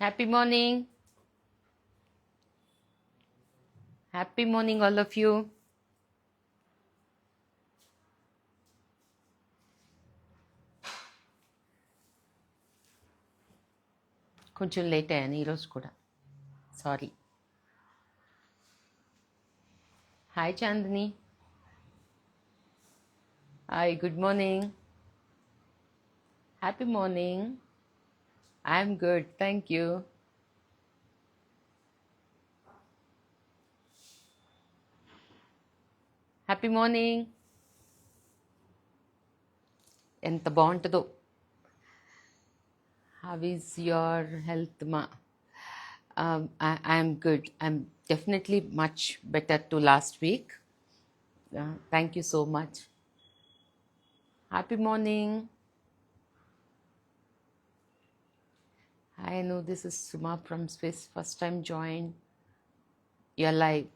Happy morning. Happy morning, all of you. కొంచెం late అయ్యాను ఈరోజు కూడా sorry. Hi Chandini. Hi, good morning. Happy morning. I'm good, thank you. Happy morning. ఎంత బాగుంటుందో. How is your health మా? I'm good. I'm definitely much better to last week. Thank you so much. Happy morning. I know this is Suma from Swiss. First time join. You're live.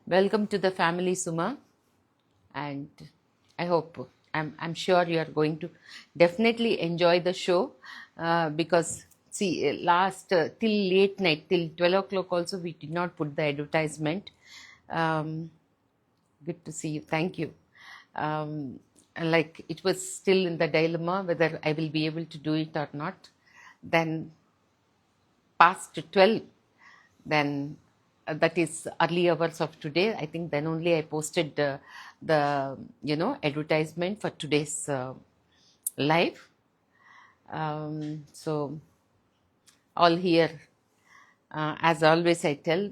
Welcome to the family, Suma. And I hope, I'm sure you are going to definitely enjoy the show because see, last till late night, till 12 o'clock also, we did not put the advertisement. Good to see you. Thank you. Like it was still in the dilemma whether I will be able to do it or not. Then past 12, then that is early hours of today. I think then only I posted the advertisement for today's live. So all here, as always I tell,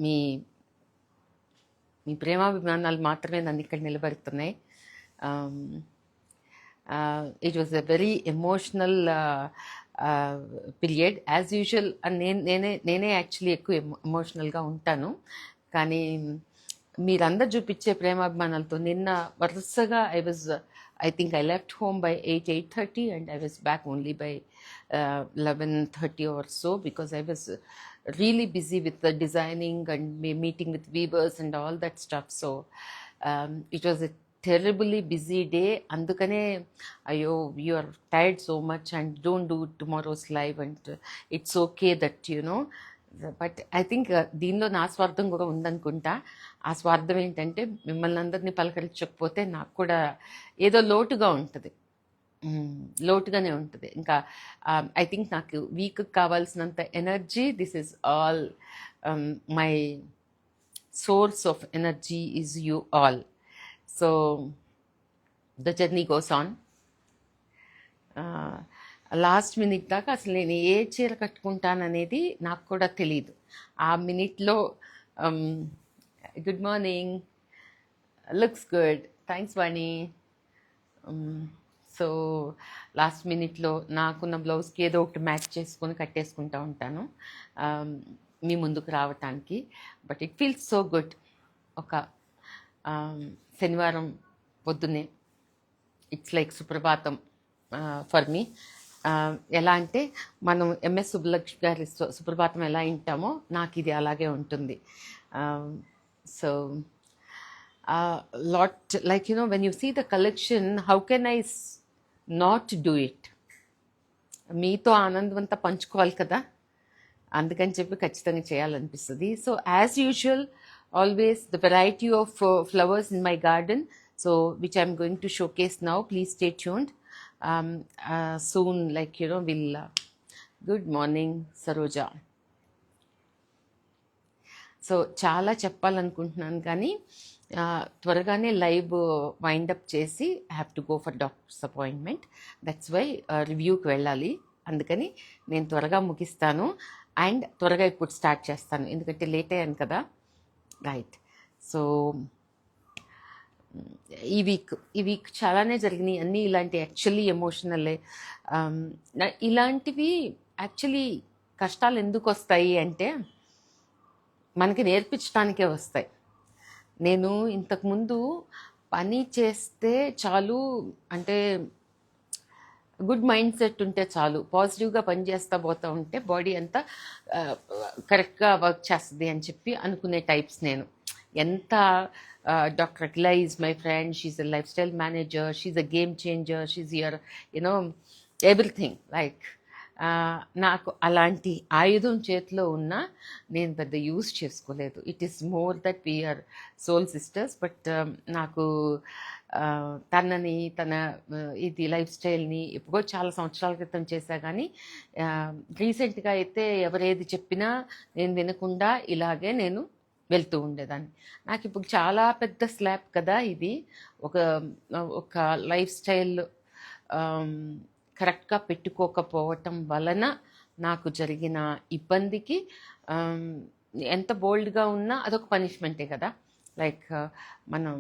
మీ ప్రేమాభిమానాలు మాత్రమే నన్ను ఇక్కడ నిలబెడుతున్నాయి. It was a very emotional period as usual. నేనే actually ఎక్కువ ఎమోషనల్గా ఉంటాను. కానీ మీరందరూ చూపించే ప్రేమాభిమానాలతో నిన్న వరుసగా I think I left home by 8:30 and I was back only by 11:30 or so because I was really busy with the designing and meeting with weavers and all that stuff. So it was a terribly busy day. Andukane ayo, you are tired so much and don't do tomorrow's live and it's okay that but I think దీనిలో నా స్వార్థం కూడా ఉందనుకుంటా. ఆ స్వార్థం ఏంటంటే మిమ్మల్ని అందరినీ పలకరించకపోతే నాకు కూడా ఏదో లోటుగానే ఉంటుంది. ఇంకా ఐ థింక్ నాకు వీక్ కావాల్సినంత energy, this is all my source of energy is you all. So the journey goes on. Last minute దాకా అసలు నేను ఏ చీర కట్టుకుంటాననేది నాకు కూడా తెలియదు. ఆ మినిట్లో good morning, looks good, thanks Vani. So last మినిట్లో నాకున్న బ్లౌజ్కి ఏదో ఒకటి మ్యాచ్ చేసుకొని కట్టేసుకుంటూ ఉంటాను మీ ముందుకు రావటానికి. But it feels so good. ఒక శనివారం పొద్దున్నే it's like Suprabhatam for me. ఎలా అంటే మనం ఎంఎస్ సుబ్బలక్ష్మి గారి సుప్రభాతం ఎలా వింటామో నాకు ఇది అలాగే ఉంటుంది. So lot like when you see the collection, how can I not do it? మీతో ఆనందమంతా పంచుకోవాలి కదా, అందుకని చెప్పి ఖచ్చితంగా చేయాలనిపిస్తుంది. So as usual always the variety of flowers in my garden, so which I'm going to showcase now. Please stay tuned. soon, like we'll good morning Saroja. So చాలా చెప్పాలనుకుంటున్నాను కానీ త్వరగానే లైవ్ వైండప్ చేసి I have to go for doctor's appointment. That's why రివ్యూకి వెళ్ళాలి. అందుకని నేను త్వరగా ముగిస్తాను అండ్ త్వరగా ఇప్పుడు స్టార్ట్ చేస్తాను, ఎందుకంటే లేట్ అయ్యాను కదా. రైట్. సో ఈ వీక్ చాలానే జరిగినాయి అన్నీ ఇలాంటి యాక్చువల్లీ ఎమోషనలే. ఇలాంటివి యాక్చువల్లీ కష్టాలు ఎందుకు వస్తాయి అంటే మనకి నేర్పించడానికే వస్తాయి. నేను ఇంతకుముందు పని చేస్తే చాలు, అంటే గుడ్ మైండ్ సెట్ ఉంటే చాలు, పాజిటివ్గా పని చేస్తూ పోతూ ఉంటే బాడీ అంతా కరెక్ట్గా వర్క్ చేస్తుంది అని చెప్పి అనుకునే టైప్స్ నేను. ఎంత doctor Akhila is my friend, she's a lifestyle manager, she's a game changer, she's your you know everything. Like నాకు అలాంటి ఆయుధం చేతిలో ఉన్నా నేను పెద్ద యూజ్ చేసుకోలేదు. It is more that we're soul sisters. But నాకు తనని తన ఇది లైఫ్ స్టైల్ని ఎప్పుడో చాలా సంవత్సరాల క్రితం చేశా, కానీ రీసెంట్గా అయితే ఎవరేది చెప్పినా నేను వినకుండా ఇలాగే నేను వెళ్తూ ఉండేదాన్ని. నాకు ఇప్పుడు చాలా పెద్ద స్లాబ్ కదా ఇది. ఒక ఒక లైఫ్ స్టైల్ కరెక్ట్గా పెట్టుకోకపోవటం వలన నాకు జరిగిన ఇబ్బందికి ఎంత బోల్డ్గా ఉన్నా అదొక పనిష్మెంటే కదా. లైక్ మనం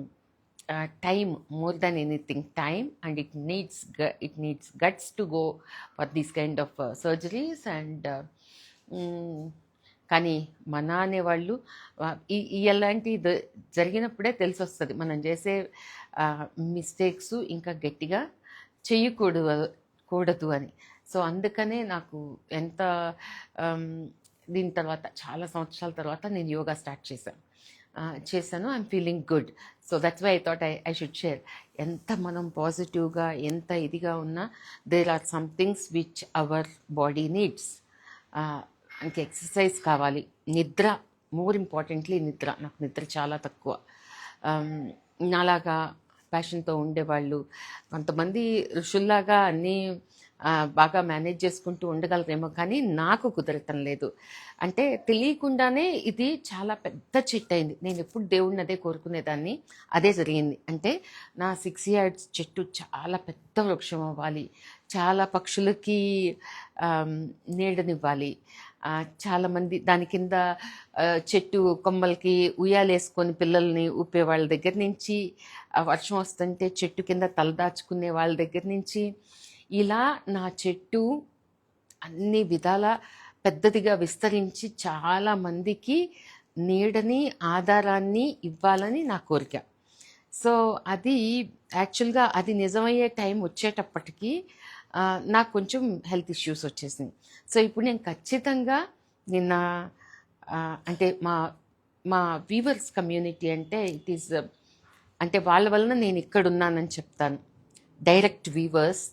time, more than anything time, and it needs guts to go for these kind of surgeries. And కానీ మన అనేవాళ్ళు ఇలాంటి జరిగినప్పుడే తెలిసి వస్తుంది మనం చేసే మిస్టేక్స్ ఇంకా గట్టిగా చేయకూడదు అని. సో అందుకనే నాకు ఎంత దీని తర్వాత చాలా సంవత్సరాల తర్వాత నేను యోగా స్టార్ట్ చేశాను. I'm feeling good. So that's why I thought I should share. ఎంత మనం పాజిటివ్గా ఎంత ఇదిగా ఉన్నా there are some things which our body needs. మనకి ఎక్సర్సైజ్ కావాలి, నిద్ర, మోర్ ఇంపార్టెంట్లీ నిద్ర. నాకు నిద్ర చాలా తక్కువ. నాలాగా ప్యాషన్తో ఉండేవాళ్ళు కొంతమంది ఋషుల్లాగా అన్నీ బాగా మేనేజ్ చేసుకుంటూ ఉండగలరేమో, కానీ నాకు కుదరటం లేదు. అంటే తెలియకుండానే ఇది చాలా పెద్ద చెట్టు అయింది. నేను ఎప్పుడు దేవుడిని అదే కోరుకునేదాన్ని, అదే జరిగింది. అంటే నా 6 years చెట్టు చాలా పెద్ద వృక్షం అవ్వాలి, చాలా పక్షులకి నీడనివ్వాలి, చాలామంది దాని కింద చెట్టు కొమ్మలకి ఉయ్యాలేసుకొని పిల్లల్ని ఊపే వాళ్ళ దగ్గర నుంచి, వర్షం వస్తుంటే చెట్టు కింద తలదాచుకునే వాళ్ళ దగ్గర నుంచి, ఇలా నా చెట్టు అన్ని విధాల పెద్దదిగా విస్తరించి చాలామందికి నీడని, ఆధారాన్ని ఇవ్వాలని నా కోరిక. సో అది యాక్చువల్గా అది నిజమయ్యే టైం వచ్చేటప్పటికి నాకు కొంచెం హెల్త్ ఇష్యూస్ వచ్చేసింది. సో ఇప్పుడు నేను ఖచ్చితంగా నిన్న అంటే మా వీవర్స్ కమ్యూనిటీ అంటే ఇట్ ఈస్ అంటే వాళ్ళ వలన నేను ఇక్కడున్నానని చెప్తాను. Direct weavers,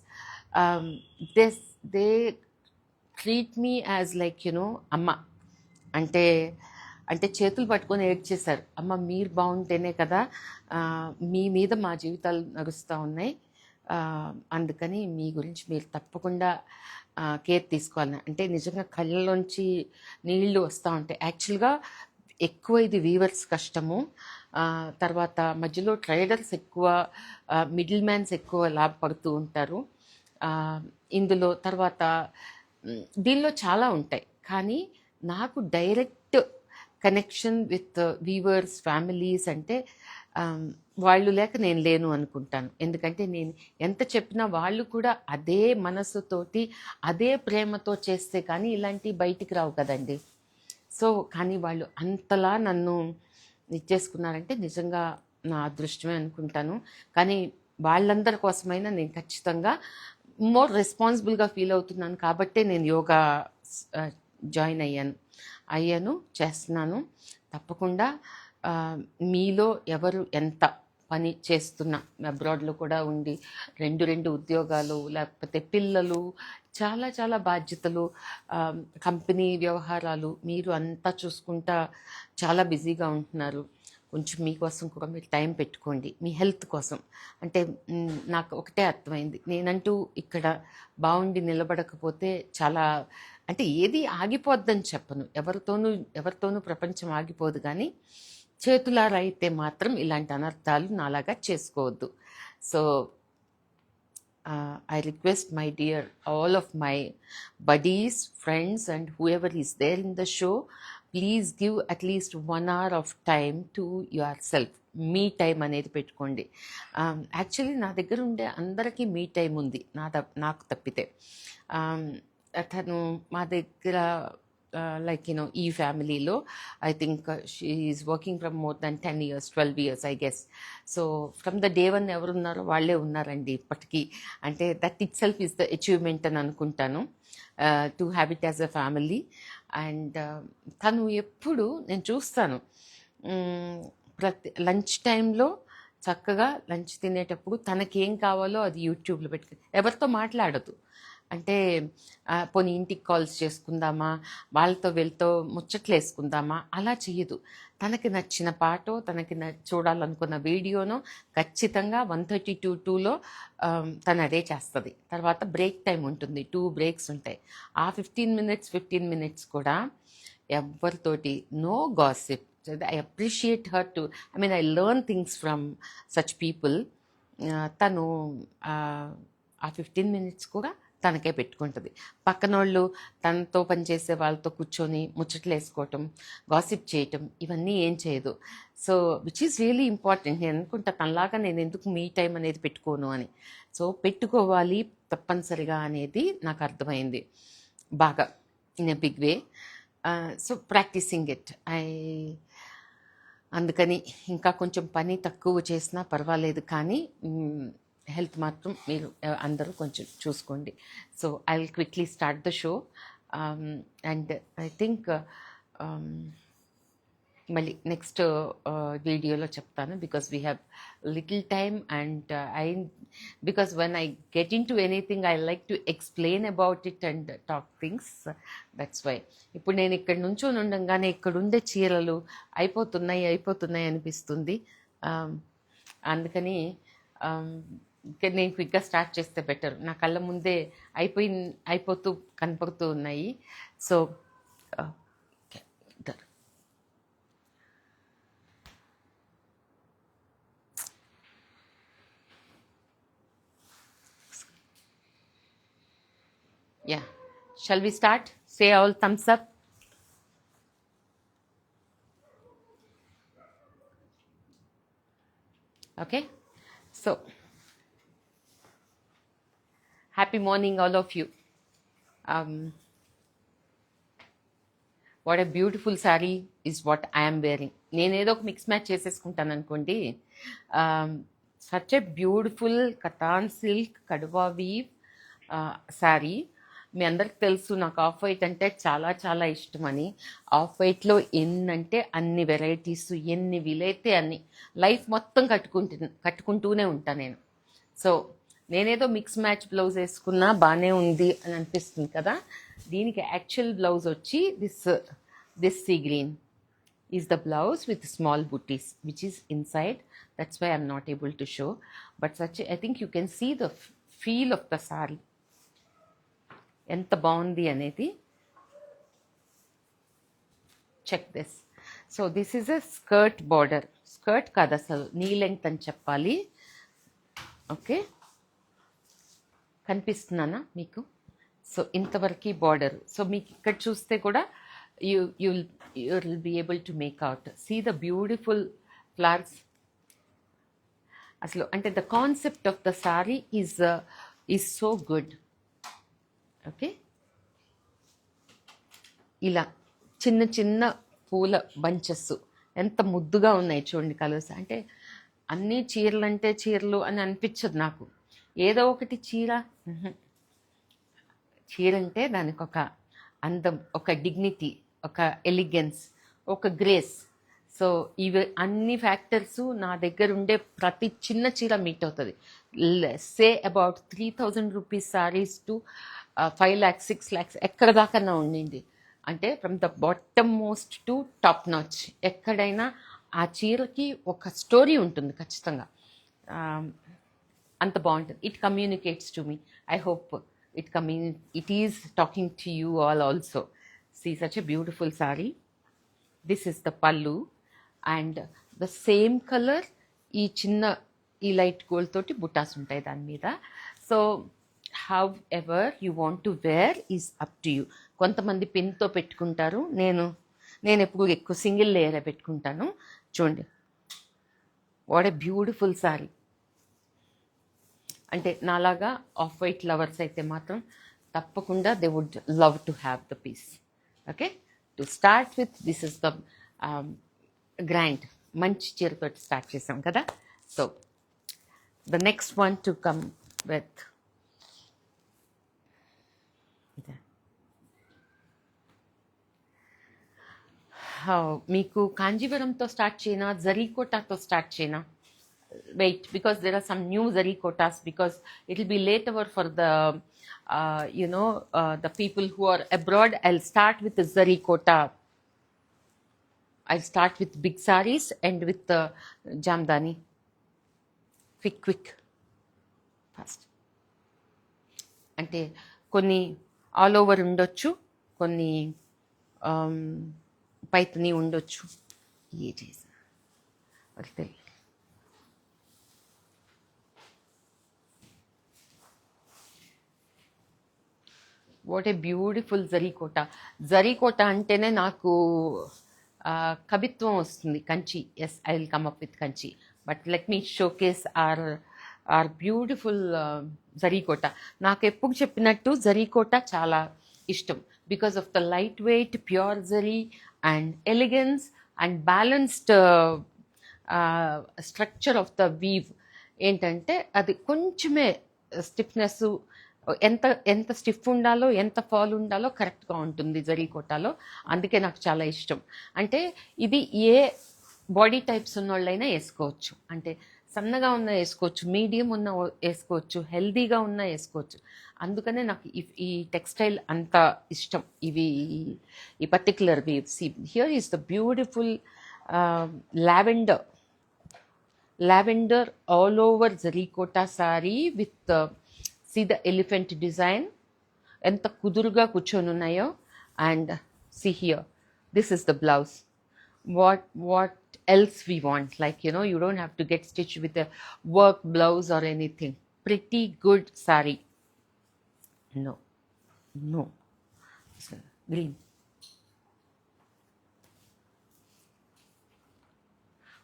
they treat me as like అమ్మ. అంటే చేతులు పట్టుకొని ఏడ్చేశారు, అమ్మ మీరు బాగుంటేనే కదా మీ మీద మా జీవితాలు నడుస్తూ ఉన్నాయి, అందుకని మీ గురించి మీరు తప్పకుండా కేర్ తీసుకోవాలని. అంటే నిజంగా కళ్ళలోంచి నీళ్లు వస్తూ ఉంటాయి. యాక్చువల్గా ఎక్కువ ఇది వీవర్స్ కష్టము, తర్వాత మధ్యలో ట్రేడర్స్ ఎక్కువ, మిడిల్ మ్యాన్స్ ఎక్కువ లాభపడుతూ ఉంటారు ఇందులో. తర్వాత దీనిలో చాలా ఉంటాయి, కానీ నాకు direct connection with weavers families అంటే వాళ్ళు లేక నేను లేను అనుకుంటాను. ఎందుకంటే నేను ఎంత చెప్పినా వాళ్ళు కూడా అదే మనసుతోటి అదే ప్రేమతో చేస్తే కానీ ఇలాంటివి బయటికి రావు కదండి. సో కానీ వాళ్ళు అంతలా నన్ను ఇచ్చేసుకున్నారంటే నిజంగా నా అదృష్టమే అనుకుంటాను. కానీ వాళ్ళందరి కోసమైనా నేను ఖచ్చితంగా మోర్ రెస్పాన్సిబుల్గా ఫీల్ అవుతున్నాను కాబట్టే నేను యోగా జాయిన్ అయ్యాను, చేస్తున్నాను. తప్పకుండా మీలో ఎవరు ఎంత పని చేస్తున్నా, అబ్రాడ్లో కూడా ఉండి 2 ఉద్యోగాలు, లేకపోతే పిల్లలు, చాలా చాలా బాధ్యతలు, కంపెనీ వ్యవహారాలు, మీరు అంతా చూసుకుంటా చాలా బిజీగా ఉంటున్నారు. కొంచెం మీకోసం కూడా మీరు టైం పెట్టుకోండి, మీ హెల్త్ కోసం. అంటే నాకు ఒకటే అర్థమైంది, నేనంటూ ఇక్కడ బాగుండి నిలబడకపోతే చాలా అంటే ఏది ఆగిపోద్దని చెప్పను, ఎవరితోనూ ప్రపంచం ఆగిపోదు, కానీ చేతులారా అయితే మాత్రం ఇలాంటి అనర్థాలు నాలాగా చేసుకోవద్దు. So I request my dear, all of my buddies, friends and whoever is there in the show, please give at least 1 hour of time to yourself. Me time అనేది పెట్టుకోండి. యాక్చువల్లీ నా దగ్గర ఉండే అందరికీ మీ టైం ఉంది, నాకు తప్పితే. తను మా దగ్గర లైక్ ఈ ఫ్యామిలీలో I think she is working from more than 10 years, 12 years I guess. So from the day 1 ఎవరున్నారో వాళ్ళే ఉన్నారండి ఇప్పటికీ. అంటే that it self is the achievement అని అనుకుంటాను, to have it as a family. And తను ఎప్పుడు నేను చూస్తాను లంచ్ టైంలో చక్కగా లంచ్ తినేటప్పుడు తనకేం కావాలో అది యూట్యూబ్లో పెట్టుకుని ఎవరితో మాట్లాడదు. అంటే పోనీ ఇంటికి కాల్స్ చేసుకుందామా, వాళ్ళతో వీళ్ళతో ముచ్చట్లు వేసుకుందామా, అలా చేయదు. తనకి నచ్చిన పాటో తనకి చూడాలనుకున్న వీడియోనో ఖచ్చితంగా 1:32 తను అదే చేస్తుంది. తర్వాత బ్రేక్ టైం ఉంటుంది, 2 బ్రేక్స్ ఉంటాయి. ఆ 15 మినిట్స్ కూడా ఎవరితోటి no gossip. I appreciate her too, I mean I learn things from such people. తను ఆ 15 మినిట్స్ కూడా తనకే పెట్టుకుంటుంది. పక్కన వాళ్ళు తనతో పనిచేసే వాళ్ళతో కూర్చొని ముచ్చట్లు వేసుకోవటం, గాసిప్ చేయటం ఇవన్నీ ఏం చేయదు. So which is really important. నేను అనుకుంటా తనలాగా నేను ఎందుకు మీ టైం అనేది పెట్టుకోను అని. సో పెట్టుకోవాలి తప్పనిసరిగా అనేది నాకు అర్థమైంది బాగా, in a big way. So practicing it. అందుకని ఇంకా కొంచెం పని తక్కువ చేసినా పర్వాలేదు, కానీ హెల్త్ మాత్రం మీరు అందరూ కొంచెం చూసుకోండి. So I will quickly start the show. And I think మళ్ళీ నెక్స్ట్ వీడియోలో చెప్తాను, because we have little time. And because when I get into anything I like to explain about it and talk things. That's why ఇప్పుడు నేను ఇక్కడ నుంచొని ఉండగానే ఇక్కడుండే చీరలు అయిపోతున్నాయి అనిపిస్తుంది. అందుకని నేను క్విక్గా స్టార్ట్ చేస్తే బెటర్. నా కళ్ళ ముందే అయిపోతూ కనపడుతూ ఉన్నాయి. So yeah, shall we start? Say all thumbs up. Okay, so happy morning all of you. What a beautiful sari is what I'm wearing. నేనేదో ఒక మిక్స్ మ్యాచ్ చేసేసుకుంటాను అనుకోండి. Such a beautiful katan silk kadwa weave sari. మీ అందరికి తెలుసు నాకు ఆఫ్ వైట్ అంటే చాలా చాలా ఇష్టమని. ఆఫ్ వైట్లో ఎన్నంటే అన్ని వెరైటీస్, ఎన్ని వీలైతే అన్ని, లైఫ్ మొత్తం కట్టుకుంటూనే ఉంటాను నేను. సో నేనేదో మిక్స్ మ్యాచ్ బ్లౌజ్ వేసుకున్నా బాగానే ఉంది అని అనిపిస్తుంది కదా. దీనికి యాక్చువల్ బ్లౌజ్ వచ్చి this see green is the blouse with small butis which is inside. That's why I'm not able to show, but such I think you can see the feel of the sari, ఎంత బాగుంది అనేది. Check this. So this is a skirt border. Skirt కాదు అసలు, నీ length అని చెప్పాలి. Okay, కనిపిస్తున్నానా మీకు? So ఇంతవరకు బార్డర్. సో మీకు ఇక్కడ చూస్తే కూడా you will be able to make out. See the beautiful flowers. అసలు అంటే the concept of the sari is so good. Okay, ఇలా చిన్న చిన్న పూల బంచెస్ ఎంత ముద్దుగా ఉన్నాయి చూడండి కలర్స్. అంటే అన్ని చీరలు అంటే చీరలు అని అనిపించదు నాకు. ఏదో ఒకటి చీర అంటే దానికి ఒక అందం, ఒక డిగ్నిటీ, ఒక ఎలిగెన్స్, ఒక గ్రేస్. సో ఇవి అన్ని ఫ్యాక్టర్స్ నా దగ్గర ఉండే ప్రతి చిన్న చీర మీట్ అవుతుంది. Say about 3,000 rupees saris to 5 lakhs 6 lakhs ఎక్కడ దాకన్నా ఉండింది. అంటే from the bottom most to top notch ఎక్కడైనా ఆ చీరకి ఒక స్టోరీ ఉంటుంది ఖచ్చితంగా. అంత బాగుంటుంది. It communicates to me. I hope it is talking to you all also. See such a beautiful sari. This is the pallu and the same colour. ఈ light gold తోటి బుట్టాస్ ఉంటాయి దాని మీద. So how ever you want to where is up to you. కొంతమంది పిన్తో పెట్టుకుంటారు. నేను ఎప్పుడు ఎక్కువ సింగిల్ లేయరే పెట్టుకుంటాను. చూడండి, వాట్ ఎ బ్యూటిఫుల్ సారీ. అంటే నాలాగా ఆఫ్ వైట్ లవర్స్ అయితే మాత్రం తప్పకుండా they would love to have the piece. Okay, to start with this is the grand. మంచి చీరతో స్టార్ట్ చేసాం కదా. So the next one to come with మీకు కాంజీవరంతో స్టార్ట్ చేయనా, జరీకోటాతో స్టార్ట్ చేయనా? Wait, because there are some new zarikotas, because it will be late hour for the the people who are abroad. I'll start with the zarikota. I'll start with big saris and with the jamdani. Quick, fast. అంటే కొన్ని all over ఉండొచ్చు, కొన్ని పైతని ఉండొచ్చు. ఏ చేసా తెలియదు. What a beautiful Zarikota. Zarikota అంటేనే నాకు కవిత్వం వస్తుంది. Kanchi, yes, I will come up with Kanchi. But let me showcase our beautiful Zarikota. నాకు ఎప్పుడు చెప్పినట్టు జరీకోట చాలా ఇష్టం, because of the light wait, pure zari and elegance and balanced structure of the weave. ఏంటంటే అది కొంచెమే స్టిఫ్నెస్, ఎంత ఎంత స్టిఫ్ ఉండాలో, ఎంత ఫాల్ ఉండాలో కరెక్ట్గా ఉంటుంది జరీకోటాలో. అందుకే నాకు చాలా ఇష్టం. అంటే ఇది ఏ బాడీ టైప్స్ ఉన్న వాళ్ళైనా వేసుకోవచ్చు. అంటే సన్నగా ఉన్న వేసుకోవచ్చు, మీడియం ఉన్న వేసుకోవచ్చు, హెల్దీగా ఉన్న వేసుకోవచ్చు. అందుకనే నాకు ఈ టెక్స్టైల్ అంత ఇష్టం. ఈ particular weave. See here is the beautiful lavender all over zarikota saree with see the elephant design, ఎంత కుదురుగా కూర్చొని ఉన్నాయో. And see here, this is the blouse. What else we want? Like, you don't have to get stitched with a work blouse or anything. Pretty good saree. No, green.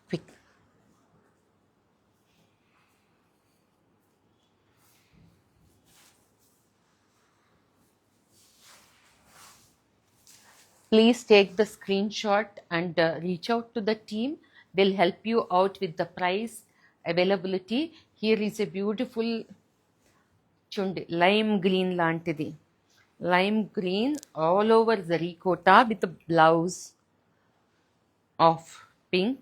Quick. Please take the screenshot and reach out to the team. They'll help you out with the price, availability. Here is a beautiful lime green lantidi. Lime green all over zarikota with a blouse of pink.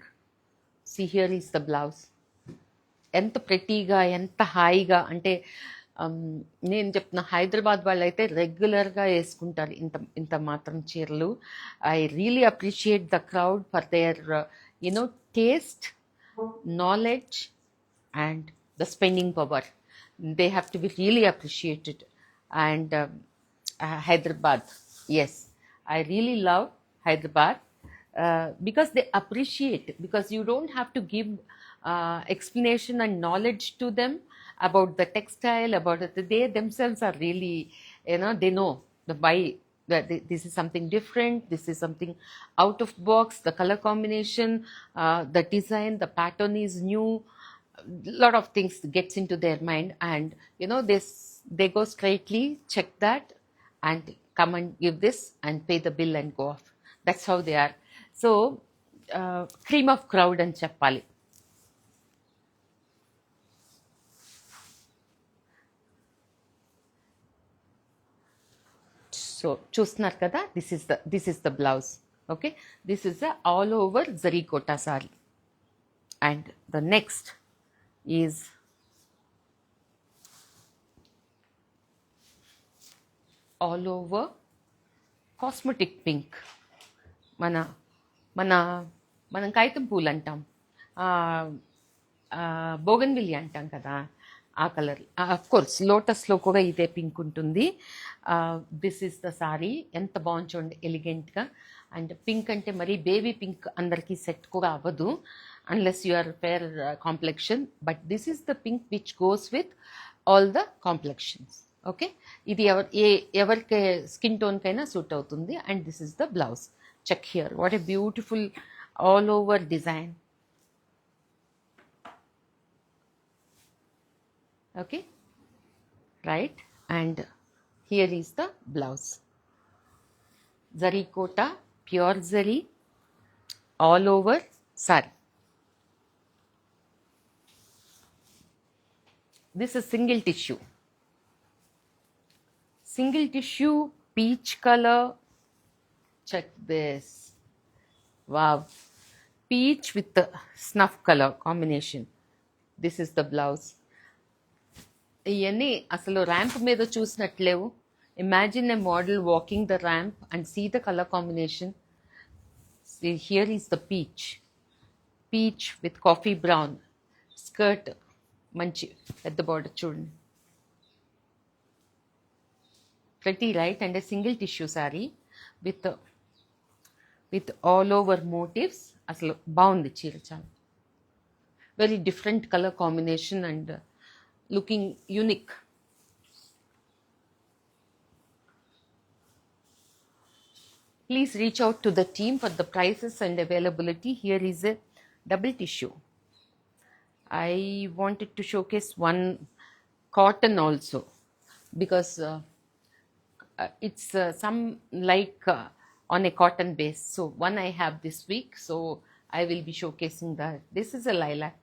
See, here is the blouse. ఎంత ప్రెటీగా, ఎంత హాయిగా. అంటే నేను చెప్తున్నా, హైదరాబాద్ వాళ్ళు అయితే రెగ్యులర్గా వేసుకుంటారు ఇంత మాత్రం చీరలు. I really appreciate the crowd for their taste, knowledge and the spending power. They have to be really appreciated. And Hyderabad, yes, I really love Hyderabad because they appreciate, because you don't have to give explanation and knowledge to them about the textile, about it. They themselves are really, they know the why that this is something different, this is something out of box, the color combination, the design, the pattern is new. Lot of things gets into their mind, and they go straightly check that and come and give this and pay the bill and go off. That's how they are. So cream of crowd అని చెప్పాలి. So చూస్తున్నారు కదా, this is the blouse. Okay, this is a all over zarikota saree. And the next is all over cosmetic pink. మనం కాగితం పూలు అంటాం, bougainvillea అంటాం కదా, ఆ కలర్. అఫ్ కోర్స్ లోటస్లో కూడా ఇదే పింక్ ఉంటుంది. This is the sari. ఎంత బాగుంది చూడండి, ఎలిగెంట్గా. అండ్ పింక్ అంటే మరి బేబీ పింక్ అందరికీ సెట్ కూడా అవ్వదు unless you are fair complexion. But this is the pink which goes with all the complexions. Okay, ఇది ఎవరికి స్కిన్ టోన్కైనా సూట్ అవుతుంది. And this is the blouse. Check here, what a beautiful all over design. Okay, right, and here is the blouse. Zarikota, pure zari, all over saree. This is single tissue, peach color. Check this, Wow. Peach with the snuff color combination. This is the blouse. ఇవన్నీ అసలు ramp మీద చూసినట్లేవు. Imagine a model walking the ramp and see the colour combination. Here is the peach with coffee brown skirt, మంచి పెద్ద border చూడండి. Pretty, right? And a single tissue saree with all over motifs. అసలు బాగుంది చీర చాలా. Very different colour combination and looking unique. Please reach out to the team for the prices and availability. Here is a double tissue. I wanted to showcase one cotton also because it's some like on a cotton base. So one I have this week, so I will be showcasing that. This is a lilac.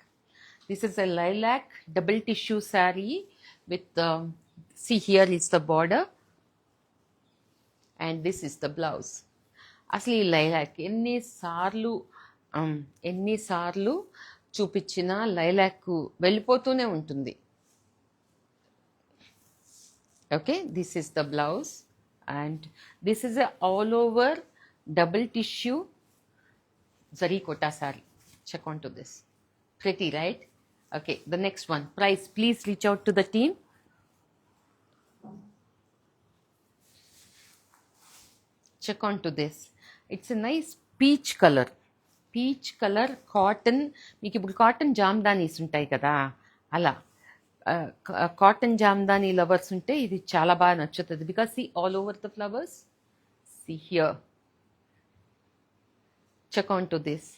This is a lilac double tissue saree with see, here is the border and this is the blouse. అసలు ఈ lilac ఎన్నిసార్లు చూపించినా lilac వెళ్ళిపోతూనే ఉంటుంది. Okay, this is the blouse and this is a all over double tissue zari kota saree. Check onto this. Pretty, right? Okay, the next one. Price, please reach out to the team. Check onto this. It's a nice peach color cotton. మీకు ఇప్పుడు cotton jamdanis ఉంటాయి కదా, అలా cotton Jamdani lovers ఉంటే ఇది చాలా బాగా నచ్చుతుంది. Because see all over the flowers, see here. Check on to this.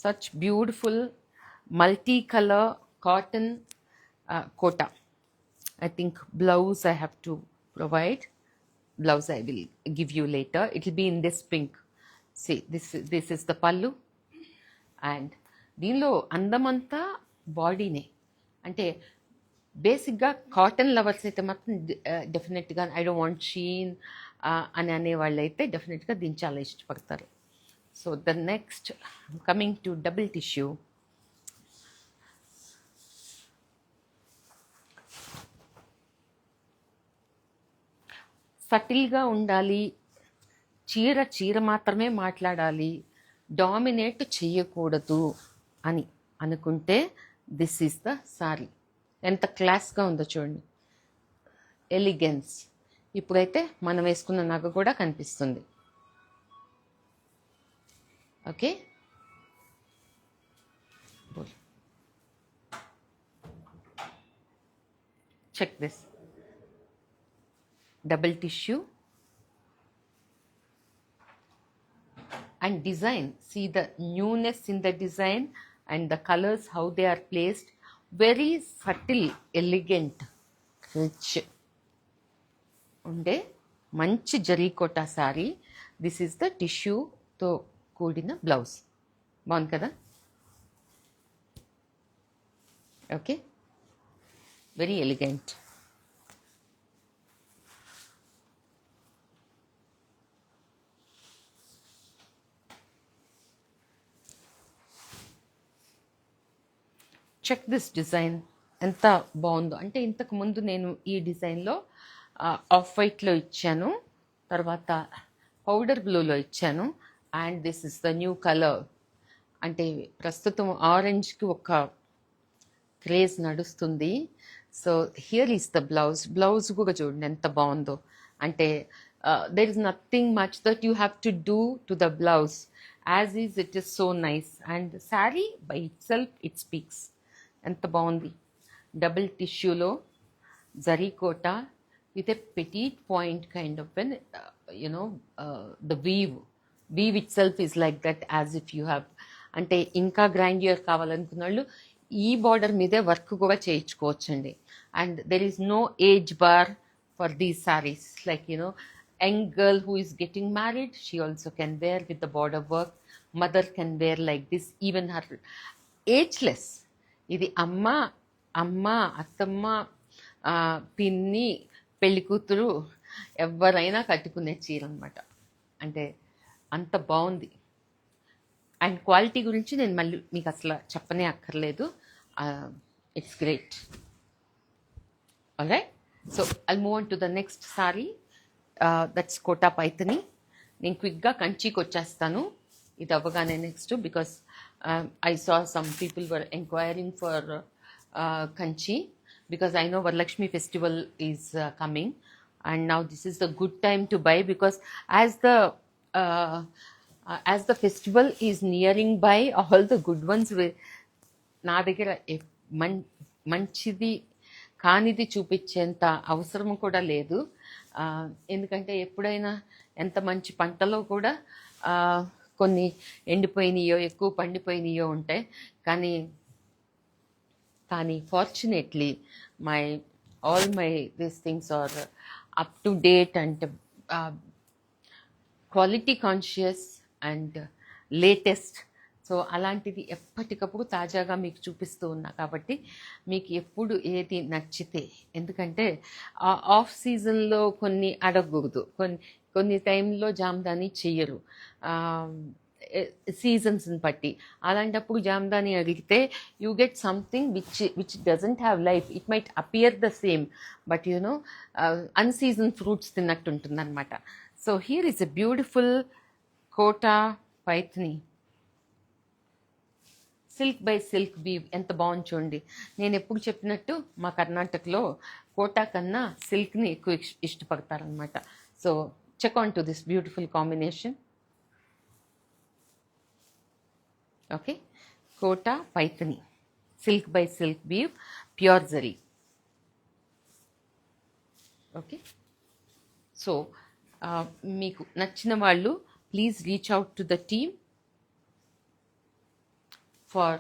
Such beautiful multi colour cotton Kota. I think blouse I have to provide. Blouse I will give you later. It will be in this pink. See, this is the pallu. And దీనిలో అందమంతా బాడీనే. అంటే బేసిక్గా cotton lovers అయితే మాత్రం డెఫినెట్గా I don't want Shein అని అనేవాళ్ళు అయితే డెఫినెట్గా దీన్ని చాలా ఇష్టపడతారు. So the next coming to double tissue. సటిల్గా ఉండాలి, చీర మాత్రమే మాట్లాడాలి, డామినేట్ చెయ్యకూడదు అని అనుకుంటే దిస్ ఈస్ ద సారీ. ఎంత క్లాస్గా ఉందో చూడండి, ఎలిగెన్స్. ఇప్పుడైతే మనం వేసుకున్న నగ కూడా కనిపిస్తుంది. Okay, check this double tissue and design. See the newness in the design and the colors, how they are placed. Very subtle, elegant, rich. ఉండే మంచి జరీకోటా సారీ. దిస్ ఈస్ ద టిష్యూతో కూడిన బ్లౌజ్. బాగుంది కదా? Okay, very elegant. Check this design ఎంత బాగుందో. అంటే ఇంతకు ముందు నేను ఈ డిజైన్లో ఆఫ్ వైట్లో ఇచ్చాను, తర్వాత పౌడర్ బ్లూలో ఇచ్చాను, and this is the new colour. అంటే ప్రస్తుతం ఆరెంజ్కి ఒక క్రేజ్ నడుస్తుంది. So here is the blouse కూడా చూడండి ఎంత బాగుందో. అంటే there is nothing much that you have to do to the blouse. As is it is so nice and sari by itself it speaks. ఎంత బాగుంది. డబుల్ టిష్యూలో జరీకోటా with a petite point kind of and the weave itself is like that, as if you have. అంటే ఇంకా grandeur కావాలనుకున్న వాళ్ళు ఈ border మీదే వర్క్ కూడా చేయించుకోవచ్చండి. And there is no age bar for these saris. Like young girl who is getting married, she also can wear with the border work. Mother can wear like this, even her ageless. ఇది అమ్మ, అత్తమ్మ, పిన్ని, పెళ్లి కూతురు ఎవరైనా కట్టుకునే చీర అనమాట. అంటే అంత బాగుంది. అండ్ క్వాలిటీ గురించి నేను మళ్ళీ మీకు అసలు చెప్పనే అక్కర్లేదు. It's great. Alright, so I'll move on to the next sari. That's Kota Paithani. నేను క్విక్గా కంచికి వచ్చేస్తాను ఇది అవ్వగానే next, because I saw some people were enquiring for Kanchi, because I know Varalakshmi festival is coming, and now this is the good time to buy, because as the festival is nearing by, all the good ones will నా దగ్గర మంచిది కానిది చూపించేంత అవసరం కూడా లేదు. ఎందుకంటే ఎప్పుడైనా ఎంత మంచి పంటలో కూడా కొన్ని ఎండిపోయినాయో ఎక్కువ పండిపోయినాయో ఉంటాయి. కానీ fortunately all my these things are up to date and quality conscious and latest. So అలాంటిది ఎప్పటికప్పుడు తాజాగా మీకు చూపిస్తూ ఉన్నా కాబట్టి మీకు ఎప్పుడు ఏది నచ్చితే, ఎందుకంటే ఆఫ్ సీజన్లో కొన్ని అడగకూడదు, కొన్ని టైంలో జామ్దాని చెయ్యరు సీజన్స్ని బట్టి. అలాంటప్పుడు జామ్దాని అడిగితే you get something which doesn't have life. It might appear the same, but you know unseason fruits తిన్నట్టు ఉంటుంది అనమాట. So here is a beautiful Kota Paithani silk by silk weave. ఎంత బాగుంది చూడండి. నేను ఎప్పుడు చెప్పినట్టు మా కర్ణాటకలో కోటా కన్నా సిల్క్ని ఎక్కువ ఇష్టపడతారనమాట. So check on to this beautiful combination. Okay, Kota Paithani silk by silk weave, pure zari. Okay, so మీకు నచ్చిన వాళ్ళు please reach out to the team for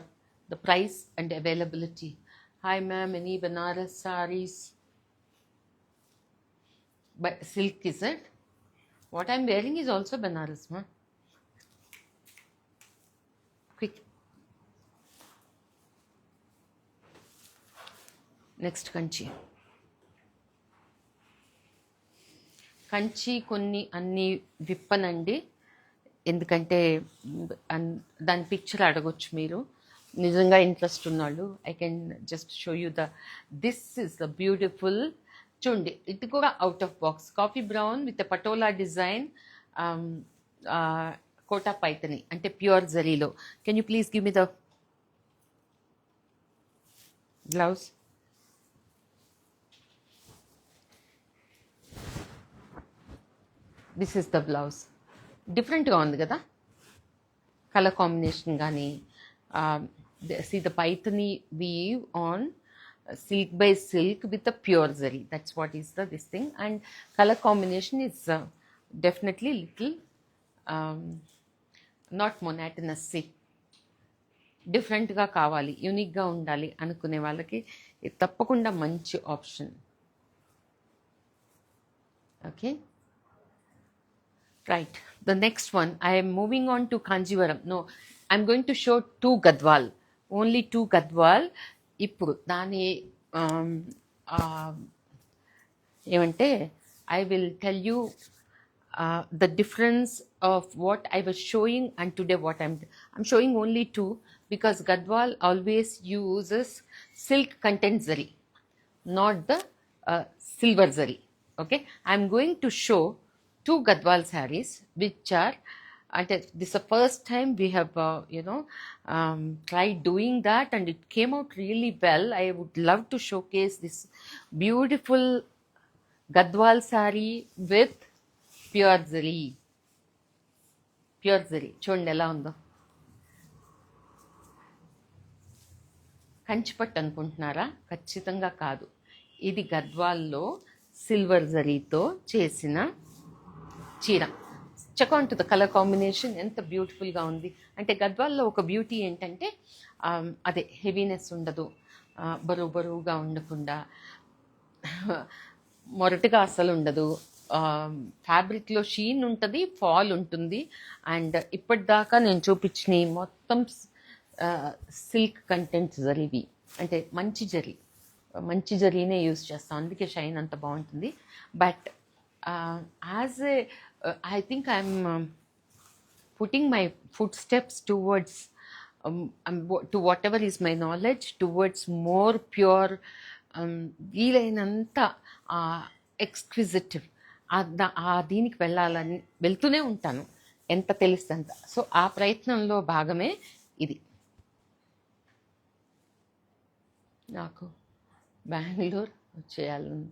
the price and availability. Hi ma'am, any Banaras sarees? But silk, is it? What I'm wearing is also Banaras, ma. Quick. Next Kanchi. Kanchi కొన్ని అన్ని విప్పనండి, ఎందుకంటే దాని picture అడగొచ్చు మీరు, నిజంగా ఇంట్రెస్ట్ ఉన్నాళ్ళు. I can just show you this is the beautiful. చూడండి, ఇది కూడా out of box coffee brown with patola design, Kota Paithani అంటే ప్యూర్ జరీలో. Can you please give me the blouse? This is the blouse. డిఫరెంట్గా ఉంది కదా కలర్ కాంబినేషన్ కానీ. See the Paithani weave on silk by silk with a pure zari. That's what is this thing. And color combination is definitely little not monotonous. డిఫరెంట్గా కావాలి, యూనిక్గా ఉండాలి అనుకునే వాళ్ళకి ఇది తప్పకుండా మంచి option. Okay, right, the next one I am moving on to Kanjivaram. No, I'm going to show 2 Gadwal, only 2 Gadwal. ఇప్పుడు దాని ఏమంటే I will tell you the difference of what I was showing and today what I'm showing only 2, because Gadwal always uses silk content zari, not the silver zari. Okay, I'm going to show 2 Gadwal sarees which are, and this is the first time we have tried doing that, and it came out really well. I would love to showcase this beautiful Gadwal saree with pure zari. Pure zari చూడండి ఎలా ఉందో. కంచిపట్టు అనుకుంటున్నారా? ఖచ్చితంగా కాదు. ఇది గద్వాల్లో silver జరీతో చేసిన చీర. Check on to the colour combination, ఎంత బ్యూటిఫుల్గా ఉంది. అంటే గద్వాల్లో ఒక బ్యూటీ ఏంటంటే అదే హెవీనెస్ ఉండదు, బరువుగా ఉండకుండా, మొరటుగా అసలు ఉండదు. ఫ్యాబ్రిక్లో షీన్ ఉంటుంది, ఫాల్ ఉంటుంది. అండ్ ఇప్పటిదాకా నేను చూపించిన మొత్తం సిల్క్ కంటెంట్స్ జరివి, అంటే మంచి జరీనే యూజ్ చేస్తాం, అందుకే షైన్ అంత బాగుంటుంది. But as a I think I'm putting my footsteps towards to whatever is my knowledge, towards more pure, వీలైనంత ఎక్స్క్విజిటివ్ ఆ దీనికి వెళ్ళాలని వెళ్తూనే ఉంటాను ఎంత తెలుస్తంత. సో ఆ ప్రయత్నంలో భాగమే ఇది. నాకు బెంగళూరు వచ్చేయాలని